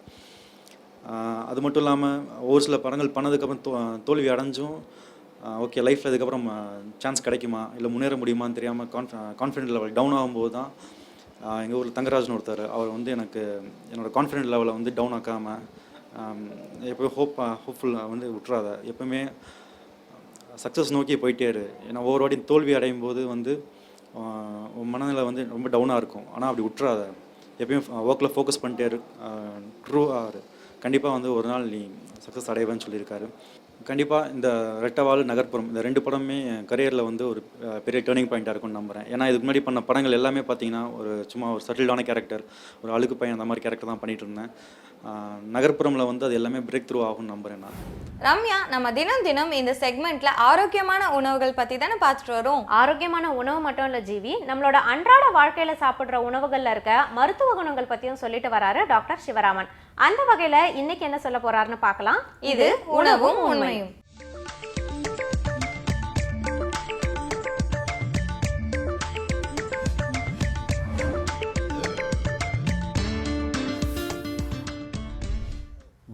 அது மட்டும் இல்லாமல் ஒரு சில படங்கள் பண்ணதுக்கப்புறம் தோல்வி அடைஞ்சும் ஓகே லைஃப்பில் இதுக்கப்புறம் சான்ஸ் கிடைக்குமா இல்லை முன்னேற முடியுமான்னு தெரியாமல் கான்ஃபிடென்ட் லெவல் டவுன் ஆகும்போது தான் எங்கள் ஊரில் தங்கராஜ்னு ஒருத்தர் அவர் வந்து எனக்கு என்னோடய கான்ஃபிடென்ட் லெவலை வந்து டவுன் ஆக்காமல் எப்போயும் ஹோப்ஃபுல்லாக வந்து விட்டுறாத, எப்போவுமே சக்ஸஸ் நோக்கி போயிட்டே இரு. ஏன்னா ஒவ்வொரு வாட்டி தோல்வி அடையும் போது வந்து மனநிலை வந்து ரொம்ப டவுனாக இருக்கும். ஆனால் அப்படி விட்டுறாத, எப்பயும் ஒர்க்கில் ஃபோக்கஸ் பண்ணிட்டே இரு, ட்ரூவாக இரு, கண்டிப்பாக வந்து ஒரு நாள் நீ சக்ஸஸ் அடைவேன்னு சொல்லியிருக்காரு. கண்டிப்பாக இந்த ரெட்டவால் நகர்ப்புறம் இந்த 2 படமே என் கரியரில் வந்து ஒரு பெரிய டேர்னிங் பாயிண்ட்டாக இருக்கும்னு நம்புகிறேன். ஏன்னா இதுக்கு முன்னாடி பண்ண படங்கள் எல்லாமே பார்த்தீங்கன்னா சும்மா ஒரு செட்டில்டான கேரக்டர், ஒரு அழுக்கு பையன் அந்த மாதிரி கேரக்டர் தான் பண்ணிகிட்டு இருந்தேன். நகர்ப்புறமில் வந்து அது எல்லாமே பிரேக் த்ரூ ஆகும்னு நம்புகிறேன் நான். ரம்யா, நம்ம தினம் இந்த செக்மெண்ட்ல ஆரோக்கியமான உணவுகள் பற்றி தானே பார்த்துட்டு வரோம். ஆரோக்கியமான உணவு மட்டும் இல்லை ஜீவி, நம்மளோட அன்றாட வாழ்க்கையில் சாப்பிட்ற உணவுகளில் இருக்க மருத்துவ குணங்கள் பற்றியும் சொல்லிட்டு வராரு டாக்டர் சிவராமன். அந்த வகையில் இன்னைக்கு என்ன சொல்ல போறாருன்னு பார்க்கலாம். இது உணவும் உண்மையும்.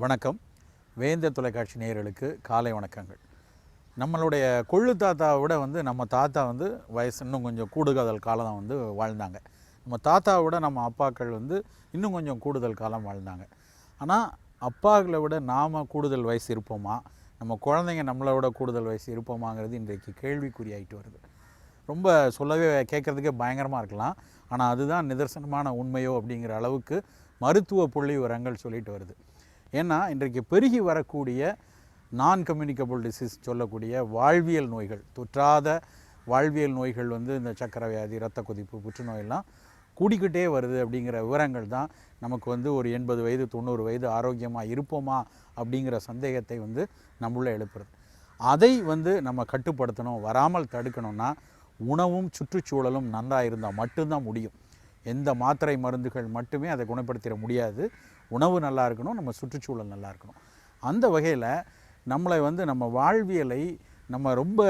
வணக்கம். வேந்தர் தொலைக்காட்சி நேயர்களுக்கு காலை வணக்கங்கள். நம்மளுடைய கொள்ளு தாத்தாவை விட வந்து நம்ம தாத்தா வந்து வயசு இன்னும் கொஞ்சம் கூடுதல் காலம் வந்து வாழ்ந்தாங்க. நம்ம தாத்தாவை விட நம்ம அப்பாக்கள் வந்து இன்னும் கொஞ்சம் கூடுதல் காலம் வாழ்ந்தாங்க. ஆனால் அப்பாக்களை விட நாம் கூடுதல் வயசு இருப்போமா, நம்ம குழந்தைங்க நம்மளை விட கூடுதல் வயசு இருப்போமாங்கிறது இன்றைக்கு கேள்விக்குறியாயிட்டு வருது. ரொம்ப சொல்லவே கேட்குறதுக்கே பயங்கரமாக இருக்கலாம். ஆனால் அதுதான் நிதர்சனமான உண்மையோ அப்படிங்கிற அளவுக்கு மருத்துவ புள்ளி விவரங்கள் சொல்லிட்டு வருது. ஏன்னா இன்றைக்கு பெருகி வரக்கூடிய நான் கம்யூனிகபிள் டிசீஸ் சொல்லக்கூடிய வாழ்வியல் நோய்கள், தொற்றாத வாழ்வியல் நோய்கள் வந்து இந்த சக்கரை வியாதி, இரத்த கொதிப்பு, புற்றுநோயெல்லாம் கூடிக்கிட்டே வருது அப்படிங்கிற விவரங்கள் தான் நமக்கு வந்து ஒரு 80 வயது 90 வயது ஆரோக்கியமாக இருப்போமா அப்படிங்கிற சந்தேகத்தை வந்து நம்மளே எழுப்புறது. அதை வந்து நம்ம கட்டுப்படுத்தணும், வராமல் தடுக்கணும்னா உணவும் சுற்றுச்சூழலும் நன்றாக இருந்தால் மட்டும்தான் முடியும். எந்த மாத்திரை மருந்துகள் மட்டுமே அதை குணப்படுத்திட முடியாது. உணவு நல்லா இருக்கணும், நம்ம சுற்றுச்சூழல் நல்லா இருக்கணும். அந்த வகையில் நம்மளை வந்து நம்ம வாழ்வியலை நம்ம ரொம்ப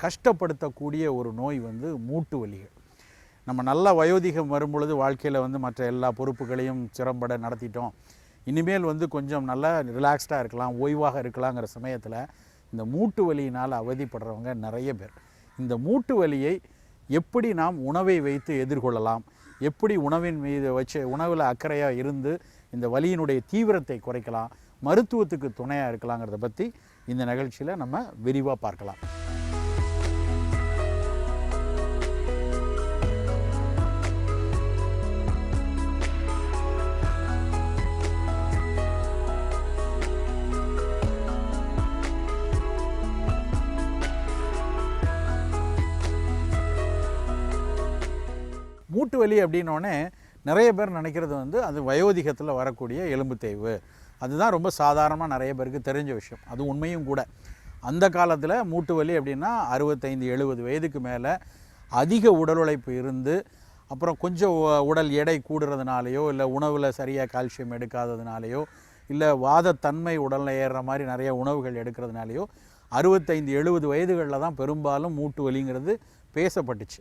கஷ்டப்படுத்தக்கூடிய ஒரு நோய் வந்து மூட்டு வலிகள். நம்ம நல்லா வயோதிகம் வரும்பொழுது வாழ்க்கையில் வந்து மற்ற எல்லா பொறுப்புகளையும் சிறம்பட நடத்திட்டோம், இனிமேல் வந்து கொஞ்சம் நல்லா ரிலாக்ஸ்டாக இருக்கலாம், ஓய்வாக இருக்கலாங்கிற சமயத்தில் இந்த மூட்டு வலியினால் அவதிப்படுறவங்க நிறைய பேர். இந்த மூட்டு வலியை எப்படி நாம் உணவை வைத்து எதிர்கொள்ளலாம், எப்படி உணவின் மீது வச்சு உணவில் அக்கறையாக இருந்து இந்த வலியினுடைய தீவிரத்தை குறைக்கலாம், மருத்துவத்துக்கு துணையாக இருக்கலாங்கிறத பற்றி இந்த நிகழ்ச்சியில் நம்ம விரிவாக பார்க்கலாம். மூட்டு வலி அப்படின்னோடனே நிறைய பேர் நினைக்கிறது வந்து அது வயோதிகத்தில் வரக்கூடிய எலும்பு தேய்வு. அதுதான் ரொம்ப சாதாரணமாக நிறைய பேருக்கு தெரிஞ்ச விஷயம். அது உண்மையும் கூட. அந்த காலத்தில் மூட்டு வலி அப்படின்னா 65-70 வயதுக்கு மேலே அதிக உடல் உழைப்பு இருந்து, அப்புறம் கொஞ்சம் உடல் எடை கூடுறதுனாலையோ, இல்லை உணவில் சரியாக கால்சியம் எடுக்காததுனாலையோ, இல்லை வாதத்தன்மை உடலில் ஏறுற மாதிரி நிறைய உணவுகள் எடுக்கிறதுனாலையோ 65-70 வயதுகளில் தான் பெரும்பாலும் மூட்டு வலிங்கிறது பேசப்பட்டுச்சு.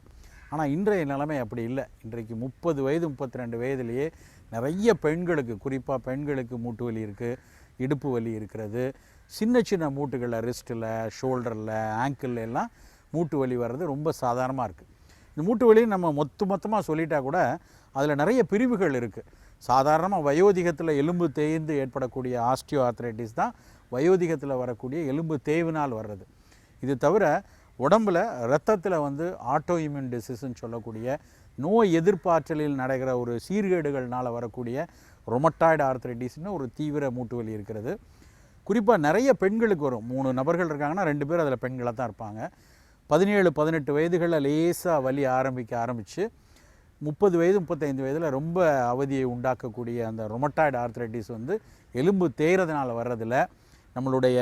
ஆனால் இன்றைய நிலைமை அப்படி இல்லை. இன்றைக்கு 30 வயது 32 வயதுலேயே நிறைய பெண்களுக்கு, குறிப்பாக பெண்களுக்கு மூட்டு வலி இருக்குது, இடுப்பு வலி இருக்கிறது. சின்ன சின்ன மூட்டுகளில், ரிஸ்ட்டில், ஷோல்டரில், ஆங்கிளில் எல்லாம் மூட்டு வலி வர்றது ரொம்ப சாதாரணமாக இருக்குது. இந்த மூட்டு வலி நம்ம மொத்தமாக சொல்லிட்டா கூட அதில் நிறைய பிரிவுகள் இருக்குது. சாதாரணமாக வயோதிகத்தில் எலும்பு தேய்ந்து ஏற்படக்கூடிய ஆஸ்டியோ ஆர்த்ரைட்டிஸ் தான் வயோதிகத்தில் வரக்கூடிய எலும்பு தேய்வினால் வர்றது. இது தவிர உடம்பில் இரத்தத்தில் வந்து ஆட்டோ இம்யூன் டிசீஸ்ன்னு சொல்லக்கூடிய நோய் எதிர்ப்பாற்றலில் நடக்கிற ஒரு சீர்கேடுகள்னால் வரக்கூடிய ரொமட்டாய்டு ஆர்த்ரைட்டிஸ்னு ஒரு தீவிர மூட்டு வலி இருக்கிறது. குறிப்பாக நிறைய பெண்களுக்கு வரும். 3 நபர்கள் இருக்காங்கன்னா 2 பேர் அதில் பெண்களாக தான் இருப்பாங்க. 17-18 வயதுகளில் லேசாக வலி ஆரம்பித்து 30 வயது 35 வயதில் ரொம்ப அவதியை உண்டாக்கக்கூடிய அந்த ரொமட்டாய்டு ஆர்த்ரைட்டிஸ் வந்து எலும்பு தேய்றதுனால வர்றதில் நம்மளுடைய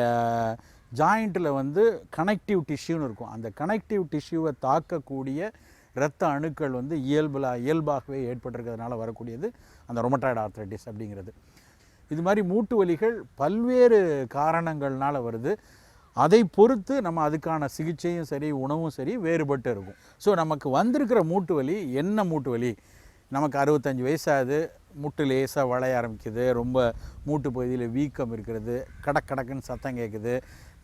ஜாயிண்ட்டில் வந்து கனெக்டிவ் டிஷ்யூன்னு இருக்கும். அந்த கனெக்டிவ் டிஷ்யூவை தாக்கக்கூடிய இரத்த அணுக்கள் வந்து இயல்பாகவே ஏற்பட்டிருக்கிறதுனால வரக்கூடியது அந்த ரொமட்டாய்டு ஆர்த்ரைட்டிஸ் அப்படிங்கிறது. இது மாதிரி மூட்டு வலிகள் பல்வேறு காரணங்கள்னால வருது. அதை பொறுத்து நம்ம அதுக்கான சிகிச்சையும் சரி உணவும் சரி வேறுபட்டு இருக்கும். ஸோ நமக்கு வந்திருக்கிற மூட்டு வலி என்ன மூட்டு வலி? நமக்கு 65 வயசாகுது, முட்டு லேசாக வளைய ஆரம்பிக்குது, ரொம்ப மூட்டு பகுதியில் வீக்கம் இருக்கிறது, கடக்குன்னு சத்தம் கேட்குது,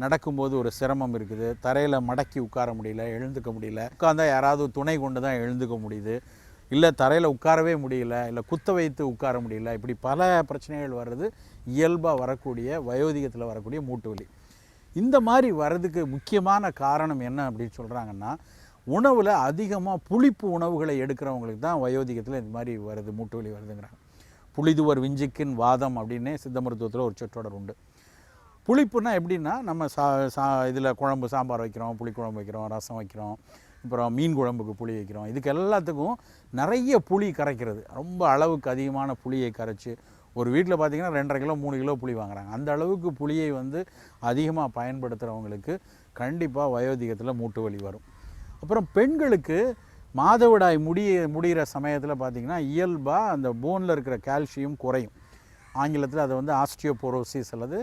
நடக்கும்போது ஒரு சிரமம் இருக்குது, தரையில் மடக்கி உட்கார முடியல, எழுந்துக்க முடியல, உட்காந்தா யாராவது துணை கொண்டு தான் எழுந்துக்க முடியுது, இல்லை தரையில் உட்காரவே முடியல, இல்லை குத்த வைத்து உட்கார முடியல, இப்படி பல பிரச்சனைகள் வர்றது இயல்பாக வரக்கூடிய வயோதிகத்தில் வரக்கூடிய மூட்டு வலி. இந்த மாதிரி வர்றதுக்கு முக்கியமான காரணம் என்ன அப்படின்னு சொல்கிறாங்கன்னா, உணவில் அதிகமாக புளிப்பு உணவுகளை எடுக்கிறவங்களுக்கு தான் வயோதிகத்தில் இந்த மாதிரி வருது, மூட்டு வலி வருதுங்கிறாங்க. புளிதுவர் விஞ்சிக்கின் வாதம் அப்படின்னே சித்த மருத்துவத்தில் ஒரு சொற்றொடர் உண்டு. புளிப்புனா எப்படின்னா, நம்ம இதில் குழம்பு சாம்பார் வைக்கிறோம், புளிக்குழம்பு வைக்கிறோம், ரசம் வைக்கிறோம், அப்புறம் மீன் குழம்புக்கு புளி வைக்கிறோம். இதுக்கு எல்லாத்துக்கும் நிறைய புளி கரைக்கிறது, ரொம்ப அளவுக்கு அதிகமான புளியை கரைச்சி ஒரு வீட்டில் பார்த்திங்கன்னா 2.5 கிலோ 3 கிலோ புளி வாங்குறாங்க. அந்த அளவுக்கு புளியை வந்து அதிகமாக பயன்படுத்துகிறவங்களுக்கு கண்டிப்பாக வயோதிகத்தில் மூட்டு வலி வரும். அப்புறம் பெண்களுக்கு மாதவிடாய் முடிகிற சமயத்தில் பார்த்திங்கன்னா இயல்பாக அந்த போனில் இருக்கிற கால்சியம் குறையும். ஆங்கிலத்தில் அதை வந்து ஆஸ்டியோபோரோசிஸ் அல்லது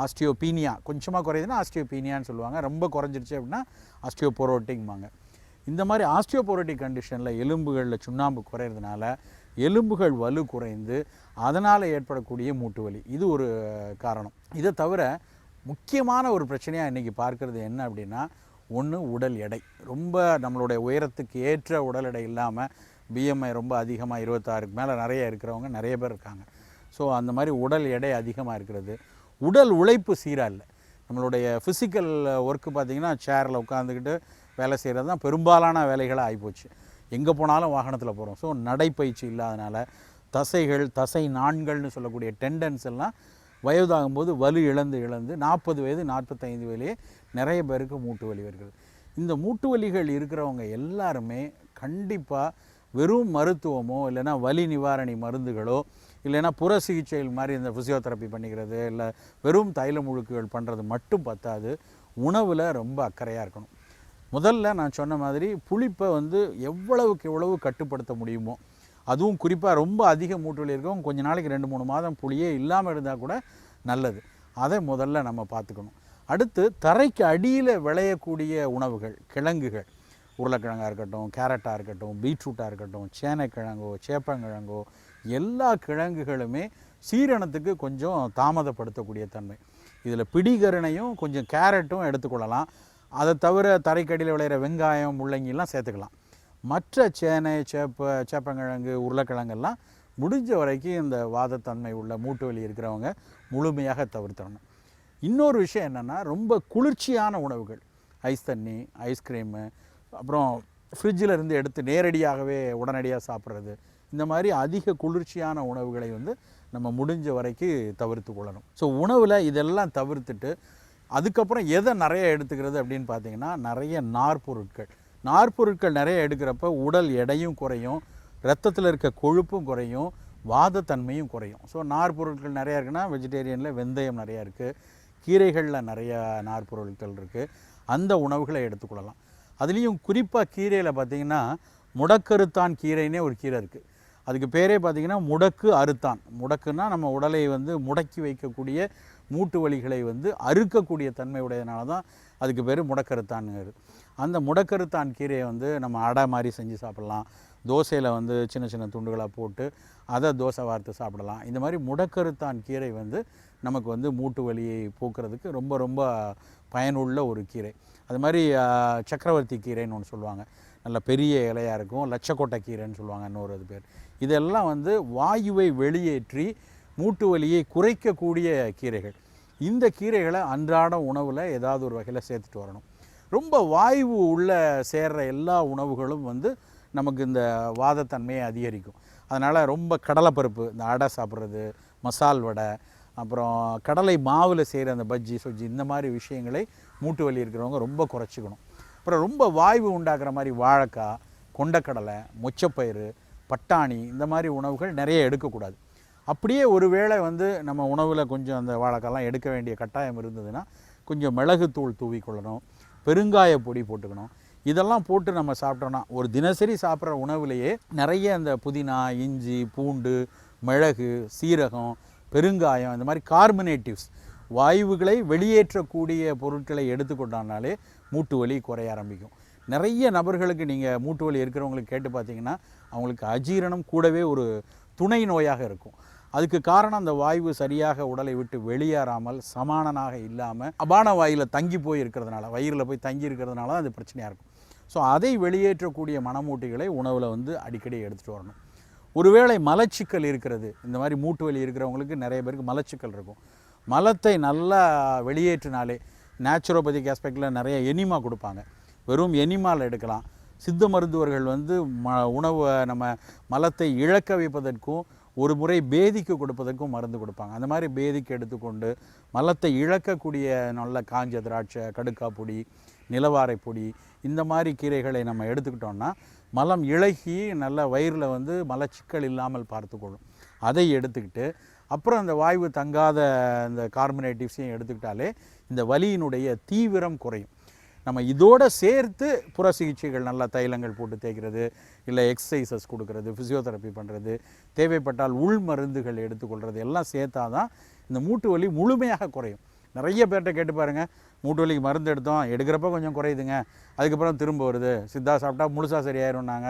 ஆஸ்டியோபீனியா, கொஞ்சமாக குறையுதுன்னா ஆஸ்டியோபீனியான்னு சொல்லுவாங்க, ரொம்ப குறைஞ்சிருச்சு அப்படின்னா ஆஸ்டியோபோரோட்டிக்பாங்க. இந்த மாதிரி ஆஸ்டியோபோரோட்டிக் கண்டிஷனில் எலும்புகளில் சுண்ணாம்பு குறையிறதுனால எலும்புகள் வலு குறைந்து அதனால் ஏற்படக்கூடிய மூட்டு வலி இது ஒரு காரணம். இதை தவிர முக்கியமான ஒரு பிரச்சனையாக இன்றைக்கி பார்க்குறது என்ன அப்படின்னா, ஒன்று உடல் எடை. ரொம்ப நம்மளுடைய உயரத்துக்கு ஏற்ற உடல் எடை இல்லாமல் பிஎம்ஐ ரொம்ப அதிகமாக 26க்கு மேலே நிறைய இருக்கிறவங்க நிறைய பேர் இருக்காங்க. ஸோ அந்த மாதிரி உடல் எடை அதிகமாக இருக்கிறது. உடல் உழைப்பு சீராக இல்லை. நம்மளுடைய ஃபிசிக்கல் ஒர்க்கு பார்த்திங்கன்னா சேரில் உட்காந்துக்கிட்டு வேலை செய்கிறது தான் பெரும்பாலான வேலைகளாக ஆகிப்போச்சு. எங்கே போனாலும் வாகனத்தில் போகிறோம். ஸோ நடைப்பயிற்சி இல்லாதனால தசை நாண்கள்னு சொல்லக்கூடிய டெண்டன்ஸ் எல்லாம் வயதாகும்போது வலு இழந்து 40 வயது 45 வயதிலே நிறைய பேருக்கு மூட்டு வலி வருகிறது. இந்த மூட்டு வலிகள் இருக்கிறவங்க எல்லாருமே கண்டிப்பாக வெறும் மருத்துவமோ இல்லைனா வலி நிவாரணி மருந்துகளோ இல்லைனா புற சிகிச்சைகள் மாதிரி இந்த ஃபிசியோதெரப்பி பண்ணிக்கிறது இல்லை வெறும் தைல முழுக்குகள் பண்ணுறது மட்டும் பத்தாது, உணவில் ரொம்ப அக்கறையாக இருக்கணும். முதல்ல நான் சொன்ன மாதிரி புளிப்பை வந்து எவ்வளவுக்கு எவ்வளவு கட்டுப்படுத்த முடியுமோ, அதுவும் குறிப்பாக ரொம்ப அதிக மூட்டு வலி இருக்கவங்க கொஞ்ச நாளைக்கு 2-3 மாதம் புளியே இல்லாமல் இருந்தால் கூட நல்லது. அதை முதல்ல நம்ம பார்த்துக்கணும். அடுத்து தரைக்கு அடியில் விளையக்கூடிய உணவுகள், கிழங்குகள், உருளைக்கிழங்காக இருக்கட்டும், கேரட்டாக இருக்கட்டும், பீட்ரூட்டாக இருக்கட்டும், சேனைக்கிழங்கோ சேப்பங்கிழங்கோ எல்லா கிழங்குகளுமே சீரணத்துக்கு கொஞ்சம் தாமதப்படுத்தக்கூடிய தன்மை. இதில் பிடிகரணையும் கொஞ்சம் கேரட்டும் எடுத்துக்கொள்ளலாம். அதை தவிர தரைக்கடியில் விளையிற வெங்காயம் முள்ளங்கிலாம் சேர்த்துக்கலாம். மற்ற சேப்பங்கிழங்கு உருளைக்கிழங்கெல்லாம் முடிஞ்ச வரைக்கும் இந்த வாதத்தன்மை உள்ள மூட்டு வலி இருக்கிறவங்க முழுமையாக தவிர்த்தணும். இன்னொரு விஷயம் என்னென்னா, ரொம்ப குளிர்ச்சியான உணவுகள், ஐஸ் தண்ணி, ஐஸ்கிரீமு, அப்புறம் ஃப்ரிட்ஜில் இருந்து எடுத்து நேரடியாகவே உடனடியாக சாப்பிட்றது, இந்த மாதிரி அதிக குளிர்ச்சியான உணவுகளை வந்து நம்ம முடிஞ்ச வரைக்கும் தவிர்த்து கொள்ளணும். ஸோ உணவில் இதெல்லாம் தவிர்த்துட்டு அதுக்கப்புறம் எதை நிறைய எடுத்துக்கிறது அப்படின்னு பார்த்தீங்கன்னா, நிறைய நார்பொருட்கள் நிறைய எடுக்கிறப்ப உடல் எடையும் குறையும், ரத்தத்தில் இருக்க கொழுப்பும் குறையும், வாதத்தன்மையும் குறையும். ஸோ நார்பொருட்கள் நிறையா இருக்குன்னா வெஜிடேரியனில் வெந்தயம் நிறையா இருக்குது, கீரைகளில் நிறையா நார்பொருட்கள் இருக்குது, அந்த உணவுகளை எடுத்துக்கொள்ளலாம். அதுலேயும் குறிப்பாக கீரையில் பார்த்திங்கன்னா முடக்கருத்தான் கீரைன்னே ஒரு கீரை இருக்குது. அதுக்கு பேரே பார்த்திங்கன்னா முடக்கு அறுத்தான். முடக்குன்னா நம்ம உடலை வந்து முடக்கி வைக்கக்கூடிய மூட்டு வலிகளை வந்து அறுக்கக்கூடிய தன்மை உடையதுனால தான் அதுக்கு பேர் முடக்கருத்தான்ங்கிறது. அந்த முடக்கருத்தான் கீரையை வந்து நம்ம அடை மாதிரி செஞ்சு சாப்பிட்லாம், தோசையில் வந்து சின்ன சின்ன துண்டுகளாக போட்டு அதை தோசை வார்த்து சாப்பிடலாம். இந்த மாதிரி முடக்கருத்தான் கீரை வந்து நமக்கு வந்து மூட்டு வலியை போக்குறதுக்கு ரொம்ப ரொம்ப பயனுள்ள ஒரு கீரை. அது மாதிரி சக்கரவர்த்தி கீரைன்னு ஒன்று சொல்லுவாங்க. நல்ல பெரிய இலையாக இருக்கும், லட்சக்கொட்டை கீரைன்னு சொல்லுவாங்க இன்னொரு அது பேர். இதெல்லாம் வந்து வாயுவை வெளியேற்றி மூட்டு வலியை குறைக்கக்கூடிய கீரைகள். இந்த கீரைகளை அன்றாட உணவில் ஏதாவது ஒரு வகையில் சேர்த்துட்டு வரணும். ரொம்ப வாயு உள்ளே சேர்கிற எல்லா உணவுகளும் வந்து நமக்கு இந்த வாதத்தன்மையை அதிகரிக்கும். அதனால் ரொம்ப கடலைப்பருப்பு, இந்த அடை சாப்பிட்றது, மசால் வடை, அப்புறம் கடலை மாவில் செய்கிற அந்த பஜ்ஜி சொஜ்ஜி, இந்த மாதிரி விஷயங்களை மூட்டு வலி இருக்கிறவங்க ரொம்ப குறைச்சிக்கணும். அப்புறம் ரொம்ப வாய்வு உண்டாக்குற மாதிரி வாழைக்காய், கொண்டக்கடலை, மொச்சப்பயிறு, பட்டாணி, இந்த மாதிரி உணவுகள் நிறைய எடுக்கக்கூடாது. அப்படியே ஒரு வேளை வந்து நம்ம உணவில் கொஞ்சம் அந்த வாழைக்காய்லாம் எடுக்க வேண்டிய கட்டாயம் இருந்ததுன்னா கொஞ்சம் மிளகுத்தூள் தூவிக்கொள்ளணும், பெருங்காய பொடி போட்டுக்கணும். இதெல்லாம் போட்டு நம்ம சாப்பிட்டோன்னா ஒரு தினசரி சாப்பிட்ற உணவுலேயே நிறைய அந்த புதினா, இஞ்சி, பூண்டு, மிளகு, சீரகம், பெருங்காயம், இந்த மாதிரி கார்பனேட்டிவ்ஸ் வாயுகளை வெளியேற்றக்கூடிய பொருட்களை எடுத்துக்கொண்டாலே மூட்டு வலி குறைய ஆரம்பிக்கும். நிறைய நபர்களுக்கு நீங்கள் மூட்டு வலி இருக்கிறவங்களுக்கு கேட்டு பார்த்தீங்கன்னா அவங்களுக்கு அஜீரணம் கூடவே ஒரு துணை நோயாக இருக்கும். அதுக்கு காரணம் அந்த வாயு சரியாக உடலை விட்டு வெளியேறாமல் சமானனாக இல்லாமல் அபான வாயில் தங்கி போய் இருக்கிறதுனால, வயிறில் போய் தங்கி இருக்கிறதுனால தான் அது பிரச்சனையாக இருக்கும். ஸோ அதை வெளியேற்றக்கூடிய மனமூட்டிகளை உணவில் வந்து அடிக்கடி எடுத்துகிட்டு வரணும். ஒருவேளை மலச்சிக்கல் இருக்கிறது, இந்த மாதிரி மூட்டு வலி இருக்கிறவங்களுக்கு நிறைய பேருக்கு மலச்சிக்கல் இருக்கும். மலத்தை நல்லா வெளியேற்றினாலே நேச்சுரோபதிக் ஆஸ்பெக்டில் நிறைய எனிமா கொடுப்பாங்க. வெறும் எனிமாவில் எடுக்கலாம். சித்த மருத்துவர்கள் வந்து உணவை நம்ம மலத்தை இழக்க வைப்பதற்கும் ஒரு முறை பேதிக்கு கொடுப்பதற்கும் மருந்து கொடுப்பாங்க. அந்த மாதிரி பேதிக்கு எடுத்துக்கொண்டு மலத்தை இழக்கக்கூடிய நல்ல காஞ்ச திராட்சை, கடுக்காய் பொடி, நிலவாரை பொடி, இந்த மாதிரி கீரைகளை நம்ம எடுத்துக்கிட்டோம்னா மலம் இழகி நல்ல வயிறில் வந்து மலச்சிக்கல் இல்லாமல் பார்த்துக்கொள்ளும். அதை எடுத்துக்கிட்டு அப்புறம் அந்த வாய்வு தங்காத இந்த கார்பனேட்டிவ்ஸையும் எடுத்துக்கிட்டாலே இந்த வலியினுடைய தீவிரம் குறையும். நம்ம இதோடு சேர்த்து புற சிகிச்சைகள், நல்லா தைலங்கள் போட்டு தேய்க்கிறது, இல்லை எக்ஸசைசஸ் கொடுக்கறது, ஃபிசியோதெரப்பி பண்ணுறது, தேவைப்பட்டால் உள் மருந்துகள் எடுத்துக்கொள்கிறது எல்லாம் சேர்த்தா தான் இந்த மூட்டு வலி முழுமையாக குறையும். நிறைய பேர்கிட்ட கேட்டு பாருங்கள், மூட்டு வலிக்கு மருந்து எடுக்கிறப்ப கொஞ்சம் குறையுதுங்க, அதுக்கப்புறம் திரும்ப வருது, சித்தா சாப்பிட்டா முழுசாக சரியாயிடும்னாங்க,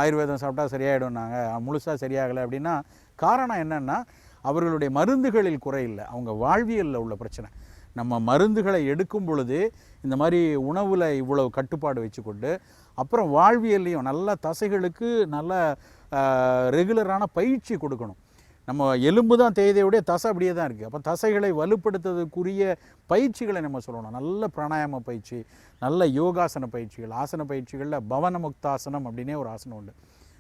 ஆயுர்வேதம் சாப்பிட்டா சரியாயிடும்னாங்க, முழுசாக சரியாகலை. அப்படின்னா காரணம் என்னென்னா அவர்களுடைய மருந்துகளில் குறையில்லை, அவங்க வாழ்வியலில் உள்ள பிரச்சனை. நம்ம மருந்துகளை எடுக்கும் பொழுது இந்த மாதிரி உணவில் இவ்வளவு கட்டுப்பாடு வச்சுக்கொண்டு அப்புறம் வாழ்வியல்லையும் நல்ல தசைகளுக்கு நல்ல ரெகுலரான பயிற்சி கொடுக்கணும். நம்ம எலும்பு தான் தேய்தையுடைய தசை அப்படியே தான் இருக்குது. அப்போ தசைகளை வலுப்படுத்துறதுக்குரிய பயிற்சிகளை நம்ம சொல்லணும். நல்ல பிராணாயாம பயிற்சி, நல்ல யோகாசன பயிற்சிகள், ஆசன பயிற்சிகளில் பவனமுக்தாசனம் அப்படின்னே ஒரு ஆசனம் உண்டு.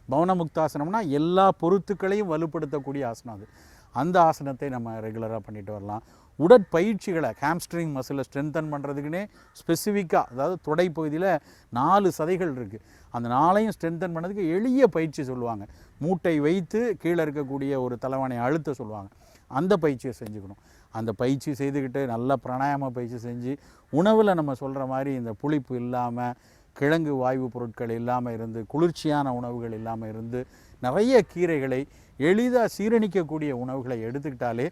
பவனமுக்தாசனம்னா எல்லா பொருத்துக்களையும் வலுப்படுத்தக்கூடிய ஆசனம் அது. அந்த ஆசனத்தை நம்ம ரெகுலராக பண்ணிட்டு வரலாம். உடற்பயிற்சிகளை ஹாம்ஸ்ட்ரிங் மசிலை ஸ்ட்ரென்தன் பண்ணுறதுக்குன்னே ஸ்பெசிஃபிக்காக, அதாவது தொடை பகுதியில் 4 சதைகள் இருக்குது, அந்த 4ஐயும் ஸ்ட்ரென்தன் பண்ணுறதுக்கு எளிய பயிற்சி சொல்லுவாங்க. மூட்டை வைத்து கீழே இருக்கக்கூடிய ஒரு தலைவானை அழுத்த சொல்லுவாங்க. அந்த பயிற்சியை செஞ்சுக்கணும். அந்த பயிற்சி செய்துக்கிட்டு நல்ல பிராணாயாம பயிற்சி செஞ்சு உணவில் நம்ம சொல்கிற மாதிரி இந்த புளிப்பு இல்லாமல், கிழங்கு வாயு பொருட்கள் இல்லாமல் இருந்து, குளிர்ச்சியான உணவுகள் இல்லாமல் இருந்து, நிறைய கீரைகளை எளிதாக சீரணிக்கக்கூடிய உணவுகளை எடுத்துக்கிட்டாலே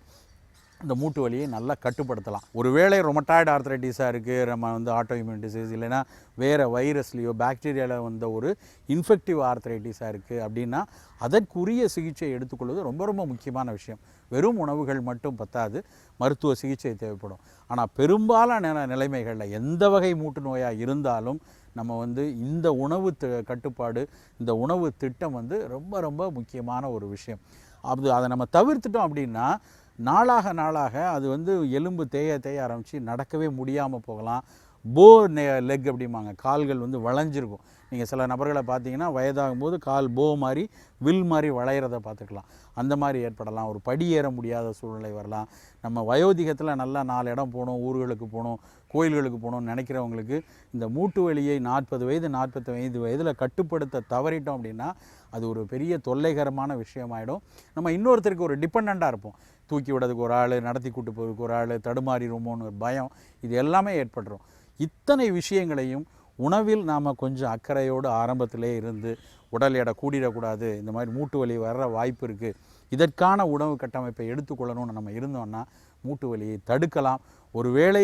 இந்த மூட்டு வலியை நல்லா கட்டுப்படுத்தலாம். ஒருவேளை ரொமட்டாய்டு ஆர்த்ரைட்டிஸாக இருக்குது, நம்ம வந்து ஆட்டோஇம்யூன் டிசீஸ், இல்லைன்னா வேறு வைரஸ்லேயோ பாக்டீரியாவில் வந்த ஒரு இன்ஃபெக்டிவ் ஆர்த்ரைட்டிஸாக இருக்குது அப்படின்னா அதற்குரிய சிகிச்சை எடுத்துக்கொள்வது ரொம்ப ரொம்ப முக்கியமான விஷயம். வெறும் உணவுகள் மட்டும் பத்தாது, மருத்துவ சிகிச்சை தேவைப்படும். ஆனால் பெரும்பாலான நிலைமைகளில் எந்த வகை மூட்டு நோயாக இருந்தாலும் நம்ம வந்து இந்த உணவு கட்டுப்பாடு, இந்த உணவு திட்டம் வந்து ரொம்ப ரொம்ப முக்கியமான ஒரு விஷயம். அதை நம்ம தவிர்த்துட்டோம் அப்படின்னா நாளாக அது வந்து எலும்பு தேய ஆரம்பித்து நடக்கவே முடியாமல் போகலாம். லெக் அப்படிம்பாங்க, கால்கள் வந்து வளைஞ்சிருக்கும். நீங்கள் சில நபர்களை பார்த்தீங்கன்னா வயதாகும் போது கால் மாதிரி வில் மாதிரி வளையிறத பார்த்துக்கலாம். அந்த மாதிரி ஏற்படலாம். ஒரு படி ஏற முடியாத சூழ்நிலை வரலாம். நம்ம வயோதிகத்தில் நல்லா 4 இடம் போகணும், ஊர்களுக்கு போகணும், கோயில்களுக்கு போகணும்னு நினைக்கிறவங்களுக்கு இந்த மூட்டு வலியை 40 வயது 45 வயதில் கட்டுப்படுத்த தவறிட்டோம் அப்படின்னா அது ஒரு பெரிய தொல்லைகரமான விஷயமாயிடும். நம்ம இன்னொருத்தருக்கு ஒரு டிபெண்ட்டாக இருப்போம். தூக்கி விடுறதுக்கு ஒரு ஆள், நடத்தி கூட்டு போகிறதுக்கு ஒரு ஆள், தடுமாறிடுமோன்னு ஒரு பயம், இது எல்லாமே ஏற்பட்டுரும். இத்தனை விஷயங்களையும் உணவில் நாம் கொஞ்சம் அக்கறையோடு ஆரம்பத்திலே இருந்து உடல் எடை கூடிடக்கூடாது, இந்த மாதிரி மூட்டு வலி வர்ற வாய்ப்பு இருக்குது, இதற்கான உணவு கட்டமைப்பை எடுத்துக்கொள்ளணும்னு நம்ம இருந்தோம்னா மூட்டு வலியை தடுக்கலாம். ஒருவேளை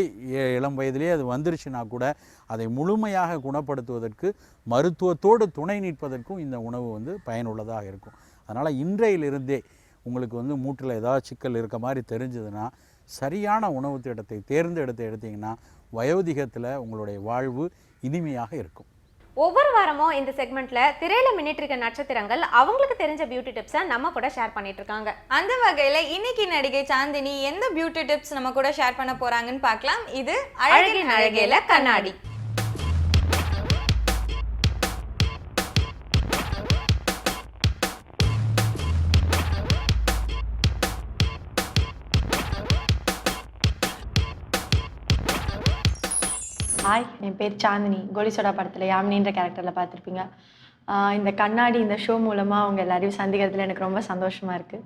இளம் வயதிலே அது வந்துருச்சுன்னா கூட அதை முழுமையாக குணப்படுத்துவதற்கு மருத்துவத்தோடு துணை நிற்பதற்கும் இந்த உணவு வந்து பயனுள்ளதாக இருக்கும். அதனால் இன்றையிலிருந்தே உங்களுக்கு வந்து மூட்டில் ஏதாவது சிக்கல் இருக்க மாதிரி தெரிஞ்சதுன்னா சரியான உணவு திட்டத்தை தேர்ந்தெடுத்து எடுத்திங்கன்னா வயோதிகத்தில் உங்களுடைய வாழ்வு இனிமையாக இருக்கும். ஒவ்வொரு வாரமும் இந்த செக்மெண்ட்ல திரையில மின்னிட்டு இருக்க நட்சத்திரங்கள் அவங்களுக்கு தெரிஞ்ச பியூட்டி டிப்ஸை நம்ம கூட ஷேர் பண்ணிட்டு இருக்காங்க. அந்த வகையில இன்னைக்கு நடிகை சாந்தினி எந்த பியூட்டி டிப்ஸ் நம்ம கூட ஷேர் பண்ண போறாங்கன்னு பார்க்கலாம். இது அழகின் அழகேல கண்ணாடி. ஹாய், என் பேர் சாந்தினி. கோலி சோடா படத்தில் யாமினின்ற கேரக்டரில் பார்த்துருப்பீங்க. இந்த கண்ணாடி இந்த ஷோ மூலமாக அவங்க எல்லாரையும் சந்திக்கிறதுல எனக்கு ரொம்ப சந்தோஷமாக இருக்குது.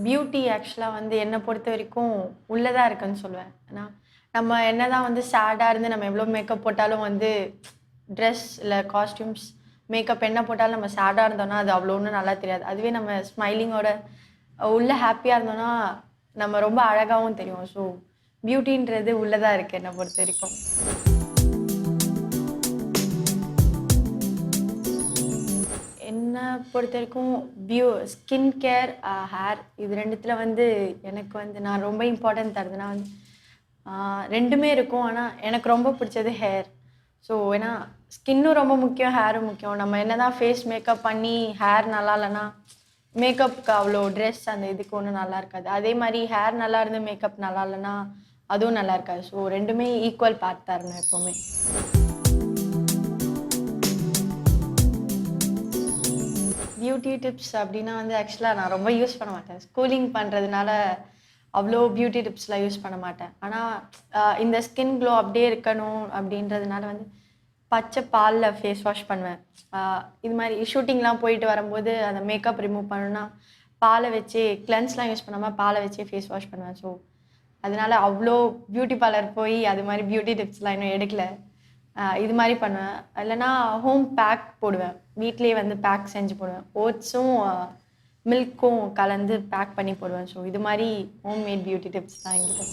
பியூட்டி ஆக்சுவலாக வந்து என்னை பொறுத்த வரைக்கும் உள்ளதாக இருக்குன்னு சொல்லுவேன். ஏன்னா நம்ம என்ன தான் வந்து சேடாக இருந்து நம்ம எவ்வளோ மேக்கப் போட்டாலும் வந்து ட்ரெஸ் இல்லை காஸ்டியூம்ஸ் மேக்கப் என்ன போட்டாலும் நம்ம சேடாக இருந்தோம்னா அது அவ்வளோ ஒன்றும் நல்லா தெரியாது. அதுவே நம்ம ஸ்மைலிங்கோட உள்ள ஹாப்பியாக இருந்தோம்னா நம்ம ரொம்ப அழகாகவும் தெரியும். ஸோ பியூட்டின்றது உள்ளதாக இருக்குது என்னை பொறுத்த வரைக்கும். என்னை பொறுத்த வரைக்கும் ஸ்கின் கேர், ஹேர், இது ரெண்டுத்தில் வந்து எனக்கு வந்து நான் ரொம்ப இம்பார்ட்டன்ட் தருதுன்னா வந்து ரெண்டுமே இருக்கும். ஆனால் எனக்கு ரொம்ப பிடிச்சது ஹேர். ஸோ ஏன்னா ஸ்கின்னும் ரொம்ப முக்கியம், ஹேரும் முக்கியம். நம்ம என்ன தான் ஃபேஸ் மேக்கப் பண்ணி ஹேர் நல்லா இல்லைன்னா மேக்கப்புக்கு அவ்வளோ ட்ரெஸ் அந்த இதுக்கு ஒன்றும் நல்லா இருக்காது. அதே மாதிரி ஹேர் நல்லா இருந்து மேக்கப் நல்லா இல்லைன்னா அதுவும் நல்லா இருக்காது. ஸோ ரெண்டுமே ஈக்குவல் பார்ட் தரணும் எப்போவுமே. பியூட்டி டிப்ஸ் அப்படின்னா வந்து ஆக்சுவலாக நான் ரொம்ப யூஸ் பண்ண மாட்டேன். ஸ்கூலிங் பண்ணுறதுனால அவ்வளோ பியூட்டி டிப்ஸ்லாம் யூஸ் பண்ண மாட்டேன். ஆனால் இந்த ஸ்கின் க்ளோ அப்படியே இருக்கணும் அப்படின்றதுனால வந்து பச்சை பாலில் ஃபேஸ் வாஷ் பண்ணுவேன். இது மாதிரி ஷூட்டிங்லாம் போயிட்டு வரும்போது அந்த மேக்கப் ரிமூவ் பண்ணணுன்னா பாலை வச்சு கிளென்ஸ்லாம் யூஸ் பண்ணாமல் பாலை வச்சே ஃபேஸ் வாஷ் பண்ணுவேன். ஸோ அதனால அவ்வளோ பியூட்டி பார்லர் போய் அது மாதிரி பியூட்டி டிப்ஸ்லாம் இன்னும் எடுக்கல. இது மாதிரி பண்ணுவேன். இல்லைனா ஹோம் பேக் போடுவேன். வீட்லேயே வந்து பேக் செஞ்சு போடுவேன். ஓட்ஸும் மில்க்கும் கலந்து பேக் பண்ணி போடுவேன். ஸோ இது மாதிரி ஹோம் மேட் பியூட்டி டிப்ஸ் தான் எங்கிட்ட.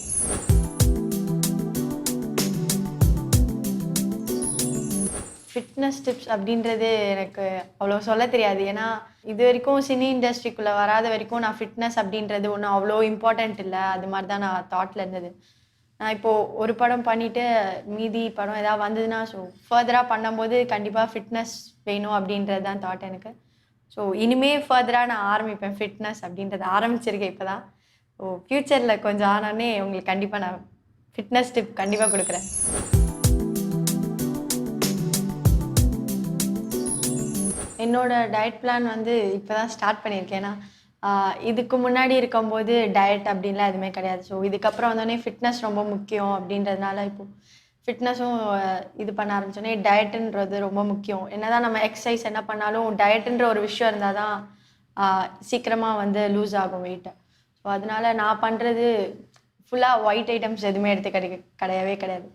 ஃபிட்னஸ் டிப்ஸ் அப்படின்றது எனக்கு அவ்வளோ சொல்ல தெரியாது. ஏன்னா இது வரைக்கும் சினி இண்டஸ்ட்ரிக்குள்ளே வராத வரைக்கும் நான் ஃபிட்னஸ் அப்படின்றது ஒன்றும் அவ்வளோ இம்பார்ட்டண்ட் இல்லை. அது மாதிரி தான் நான் தாட்டில் இருந்தது. நான் இப்போது ஒரு படம் பண்ணிவிட்டு மீதி படம் ஏதாவது வந்ததுன்னா ஸோ ஃபர்தராக பண்ணும்போது கண்டிப்பாக ஃபிட்னஸ் வேணும் அப்படின்றது தான் தாட் எனக்கு. ஸோ இனிமேல் ஃபர்தராக நான் ஆரம்பிப்பேன். ஃபிட்னஸ் அப்படின்றத ஆரம்பிச்சிருக்கேன் இப்போ தான். ஸோ ஃப்யூச்சரில் கொஞ்சம் ஆனோடனே உங்களுக்கு கண்டிப்பாக நான் ஃபிட்னஸ் டிப் கண்டிப்பாக கொடுக்குறேன். என்னோடய டயட் பிளான் வந்து இப்போ தான் ஸ்டார்ட் பண்ணியிருக்கேன். ஏன்னா இதுக்கு முன்னாடி இருக்கும்போது டயட் அப்படின்லாம் எதுவுமே கிடையாது. ஸோ இதுக்கப்புறம் வந்தோடனே ஃபிட்னஸ் ரொம்ப முக்கியம் அப்படின்றதுனால இப்போது ஃபிட்னஸும் இது பண்ண ஆரம்பிச்சோடனே டயட்டுன்றது ரொம்ப முக்கியம். என்ன தான் நம்ம எக்ஸசைஸ் என்ன பண்ணாலும் டயட்டுன்ற ஒரு விஷயம் இருந்தால் தான் சீக்கிரமாக வந்து லூஸ் ஆகும் வெயிட்டை. ஸோ அதனால நான் பண்ணுறது ஃபுல்லாக ஒயிட் ஐட்டம்ஸ் எதுவுமே எடுத்து கிடையவே கிடையாது.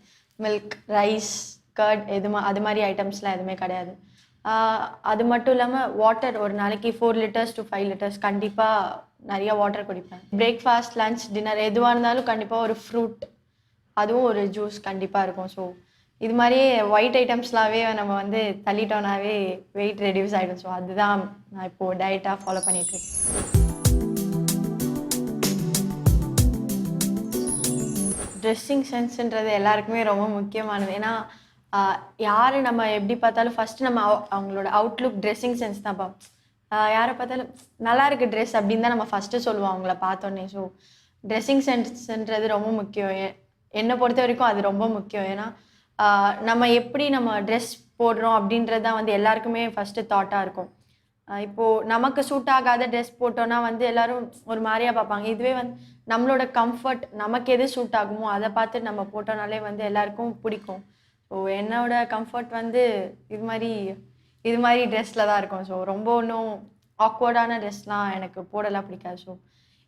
மில்க், ரைஸ், கர்ட் அது மாதிரி ஐட்டம்ஸ்லாம் எதுவுமே கிடையாது. அது மட்டும் இல்லாமல் வாட்டர் ஒரு நாளைக்கு 4 liters to 5 liters கண்டிப்பாக நிறைய வாட்டர் குடிப்பேன். பிரேக்ஃபாஸ்ட், லன்ச், டின்னர் எதுவாக இருந்தாலும் கண்டிப்பாக ஒரு ஃப்ரூட், அதுவும் ஒரு ஜூஸ் கண்டிப்பாக இருக்கும். ஸோ இது மாதிரி ஒயிட் ஐட்டம்ஸ்லாவே நம்ம வந்து தள்ளிட்டோன்னாவே வெயிட் ரெடியூஸ் ஆகிடும். ஸோ அதுதான் நான் இப்போது டயட்டாக ஃபாலோ பண்ணிகிட்ருக்கேன். ட்ரெஸ்ஸிங் சென்ஸ்ன்றது எல்லாருக்குமே ரொம்ப முக்கியமானது. ஏன்னா யார் நம்ம எப்படி பார்த்தாலும் ஃபஸ்ட்டு நம்ம அவங்களோட அவுட்லுக், ட்ரெஸ்ஸிங் சென்ஸ் தான் பார்ப்போம். யாரை பார்த்தாலும் நல்லா இருக்குது ட்ரெஸ் அப்படின்னு தான் நம்ம ஃபஸ்ட்டு சொல்லுவோம் அவங்கள பார்த்தோன்னே. ஸோ ட்ரெஸ்ஸிங் சென்ஸ்ன்றது ரொம்ப முக்கியம். என்னை பொறுத்த வரைக்கும் அது ரொம்ப முக்கியம். ஏன்னா நம்ம எப்படி நம்ம ட்ரெஸ் போடுறோம் அப்படின்றது தான் வந்து எல்லாருக்குமே ஃபஸ்ட்டு தாட்டாக இருக்கும். இப்போது நமக்கு சூட் ஆகாத ட்ரெஸ் போட்டோன்னா வந்து எல்லோரும் ஒரு மாதிரியாக பார்ப்பாங்க. இதுவே வந்து நம்மளோட கம்ஃபர்ட், நமக்கு எது சூட் ஆகுமோ அதை பார்த்து நம்ம போட்டோனாலே வந்து எல்லாருக்கும் பிடிக்கும். ஸோ என்னோட கம்ஃபர்ட் வந்து இது மாதிரி ட்ரெஸ்ஸில் தான் இருக்கும். ஸோ ரொம்ப ஒன்றும் ஆக்வர்டான ட்ரெஸ்லாம் எனக்கு போடலாம் பிடிக்காது. ஸோ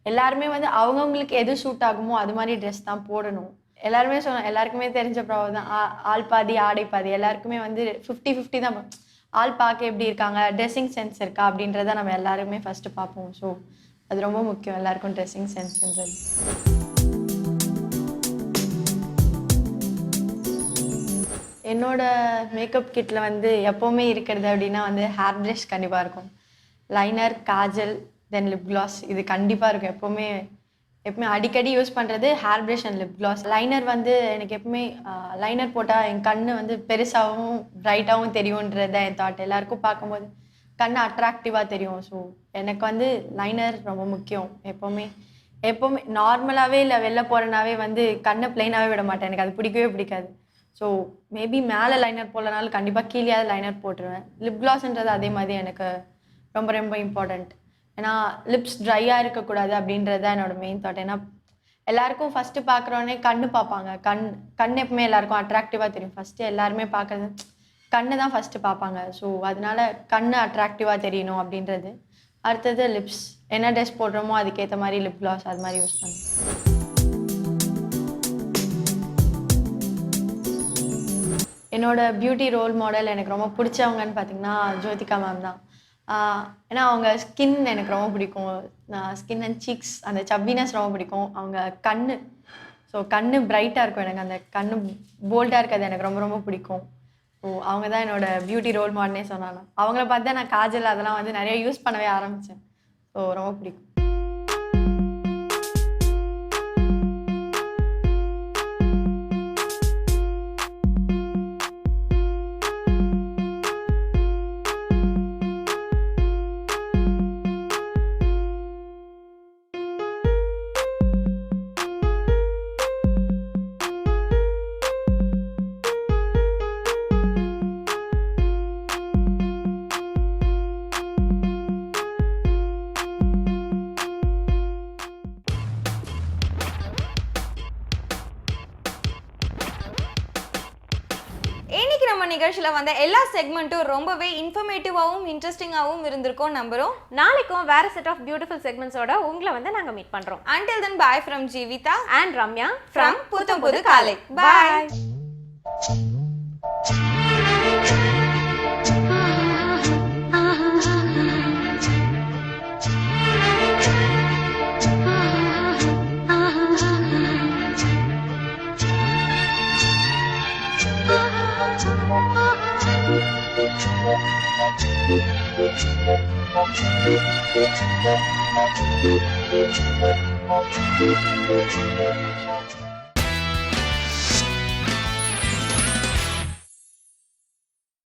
எல்லாருமே வந்து அவங்கவுங்களுக்கு எது சூட் ஆகுமோ அது மாதிரி ட்ரெஸ் தான் போடணும். எல்லாருமே எல்லாருக்குமே தெரிஞ்ச ப்ராப்ளம் தான். ஆள் பாதி ஆடை பாதி. எல்லாருக்குமே வந்து 50-50 தான். ஆள் பார்க்க எப்படி இருக்காங்க, ட்ரெஸ்ஸிங் சென்ஸ் இருக்கா அப்படின்றத நம்ம எல்லாருமே ஃபஸ்ட்டு பார்ப்போம். ஸோ அது ரொம்ப முக்கியம், எல்லாருக்கும் ட்ரெஸ்ஸிங் சென்ஸ்ன்றது. என்னோட மேக்கப் கிட்டில் வந்து எப்போவுமே இருக்கிறது அப்படின்னா வந்து ஹேர் ப்ரஷ் கண்டிப்பாக இருக்கும். லைனர், காஜல், தென் லிப் கிளாஸ் இது கண்டிப்பாக இருக்கும். எப்போவுமே அடிக்கடி யூஸ் பண்ணுறது hair brush and lip gloss. Liner வந்து எனக்கு எப்பவுமே லைனர் போட்டால் என் கண் வந்து பெருசாகவும் ப்ரைட்டாகவும் தெரியுன்றது தான் என் தாட். எல்லாருக்கும் பார்க்கும்போது கண் அட்ராக்டிவாக தெரியும். ஸோ எனக்கு வந்து லைனர் ரொம்ப முக்கியம். எப்போவுமே நார்மலாகவே இல்லை வெளில போகிறனாவே வந்து கண்ணை பிளைனாகவே விட மாட்டேன். எனக்கு அது பிடிக்கவே பிடிக்காது. ஸோ மேபி மேலே லைனர் போடலனாலும் கண்டிப்பாக கீழேயாவது லைனர் போட்டுருவேன். லிப் கிளாஸ்ன்றது அதே மாதிரி எனக்கு ரொம்ப ரொம்ப இம்பார்ட்டண்ட். ஏன்னா லிப்ஸ் ட்ரையாக இருக்கக்கூடாது அப்படின்றது தான் என்னோட மெயின் தாட். ஏன்னா எல்லாருக்கும் ஃபஸ்ட்டு பார்க்குறோன்னே கண்ணு பார்ப்பாங்க. கண் எப்பவுமே எல்லாருக்கும் அட்ராக்டிவாக தெரியும். ஃபஸ்ட்டு எல்லாருமே பார்க்குறது கண்ணு தான் ஃபஸ்ட்டு பார்ப்பாங்க. ஸோ அதனால கண்ணு அட்ராக்டிவாக தெரியணும் அப்படின்றது. அடுத்தது லிப்ஸ், என்ன ட்ரெஸ் போடுறோமோ அதுக்கேற்ற மாதிரி லிப் கிளாஸ் அது மாதிரி யூஸ் பண்ணுவேன். என்னோட பியூட்டி ரோல் மாடல் எனக்கு ரொம்ப பிடிச்சவங்கன்னு பார்த்தீங்கன்னா ஜோதிகா மேம் தான். ஏன்னா அவங்க ஸ்கின் எனக்கு ரொம்ப பிடிக்கும். ஸ்கின் அண்ட் சீக்ஸ் அந்த சப்பினஸ் ரொம்ப பிடிக்கும். அவங்க கண்ணு பிரைட்டாக இருக்கும். எனக்கு அந்த கண்ணு போல்டாக இருக்கிறது எனக்கு ரொம்ப ரொம்ப பிடிக்கும். ஸோ அவங்க தான் என்னோட பியூட்டி ரோல் மாடல்னே சொன்னாங்க. அவங்கள பார்த்து தான் நான் காஜல் அதெல்லாம் வந்து நிறைய யூஸ் பண்ணவே ஆரம்பித்தேன். ஸோ ரொம்ப பிடிக்கும். இன்னைக்கு நம்ம நிகழ்ச்சியில வந்த எல்லா செக்மெண்ட்டும் ரொம்பவே இன்ஃபர்மேட்டிவாகவும் இன்ட்ரெஸ்டிங்காகவும் இருந்திருக்கும் நம்புறோம். நாளைக்கும் வேற செட் ஆஃப் பியூட்டிஃபுல் செக்மெண்ட்ஸோட உங்களை வந்து நாங்கள் மீட் பண்ணுறோம். Until then, bye from Jeevita and Ramya from புத்தம் புது காலை. Bye. Thank you.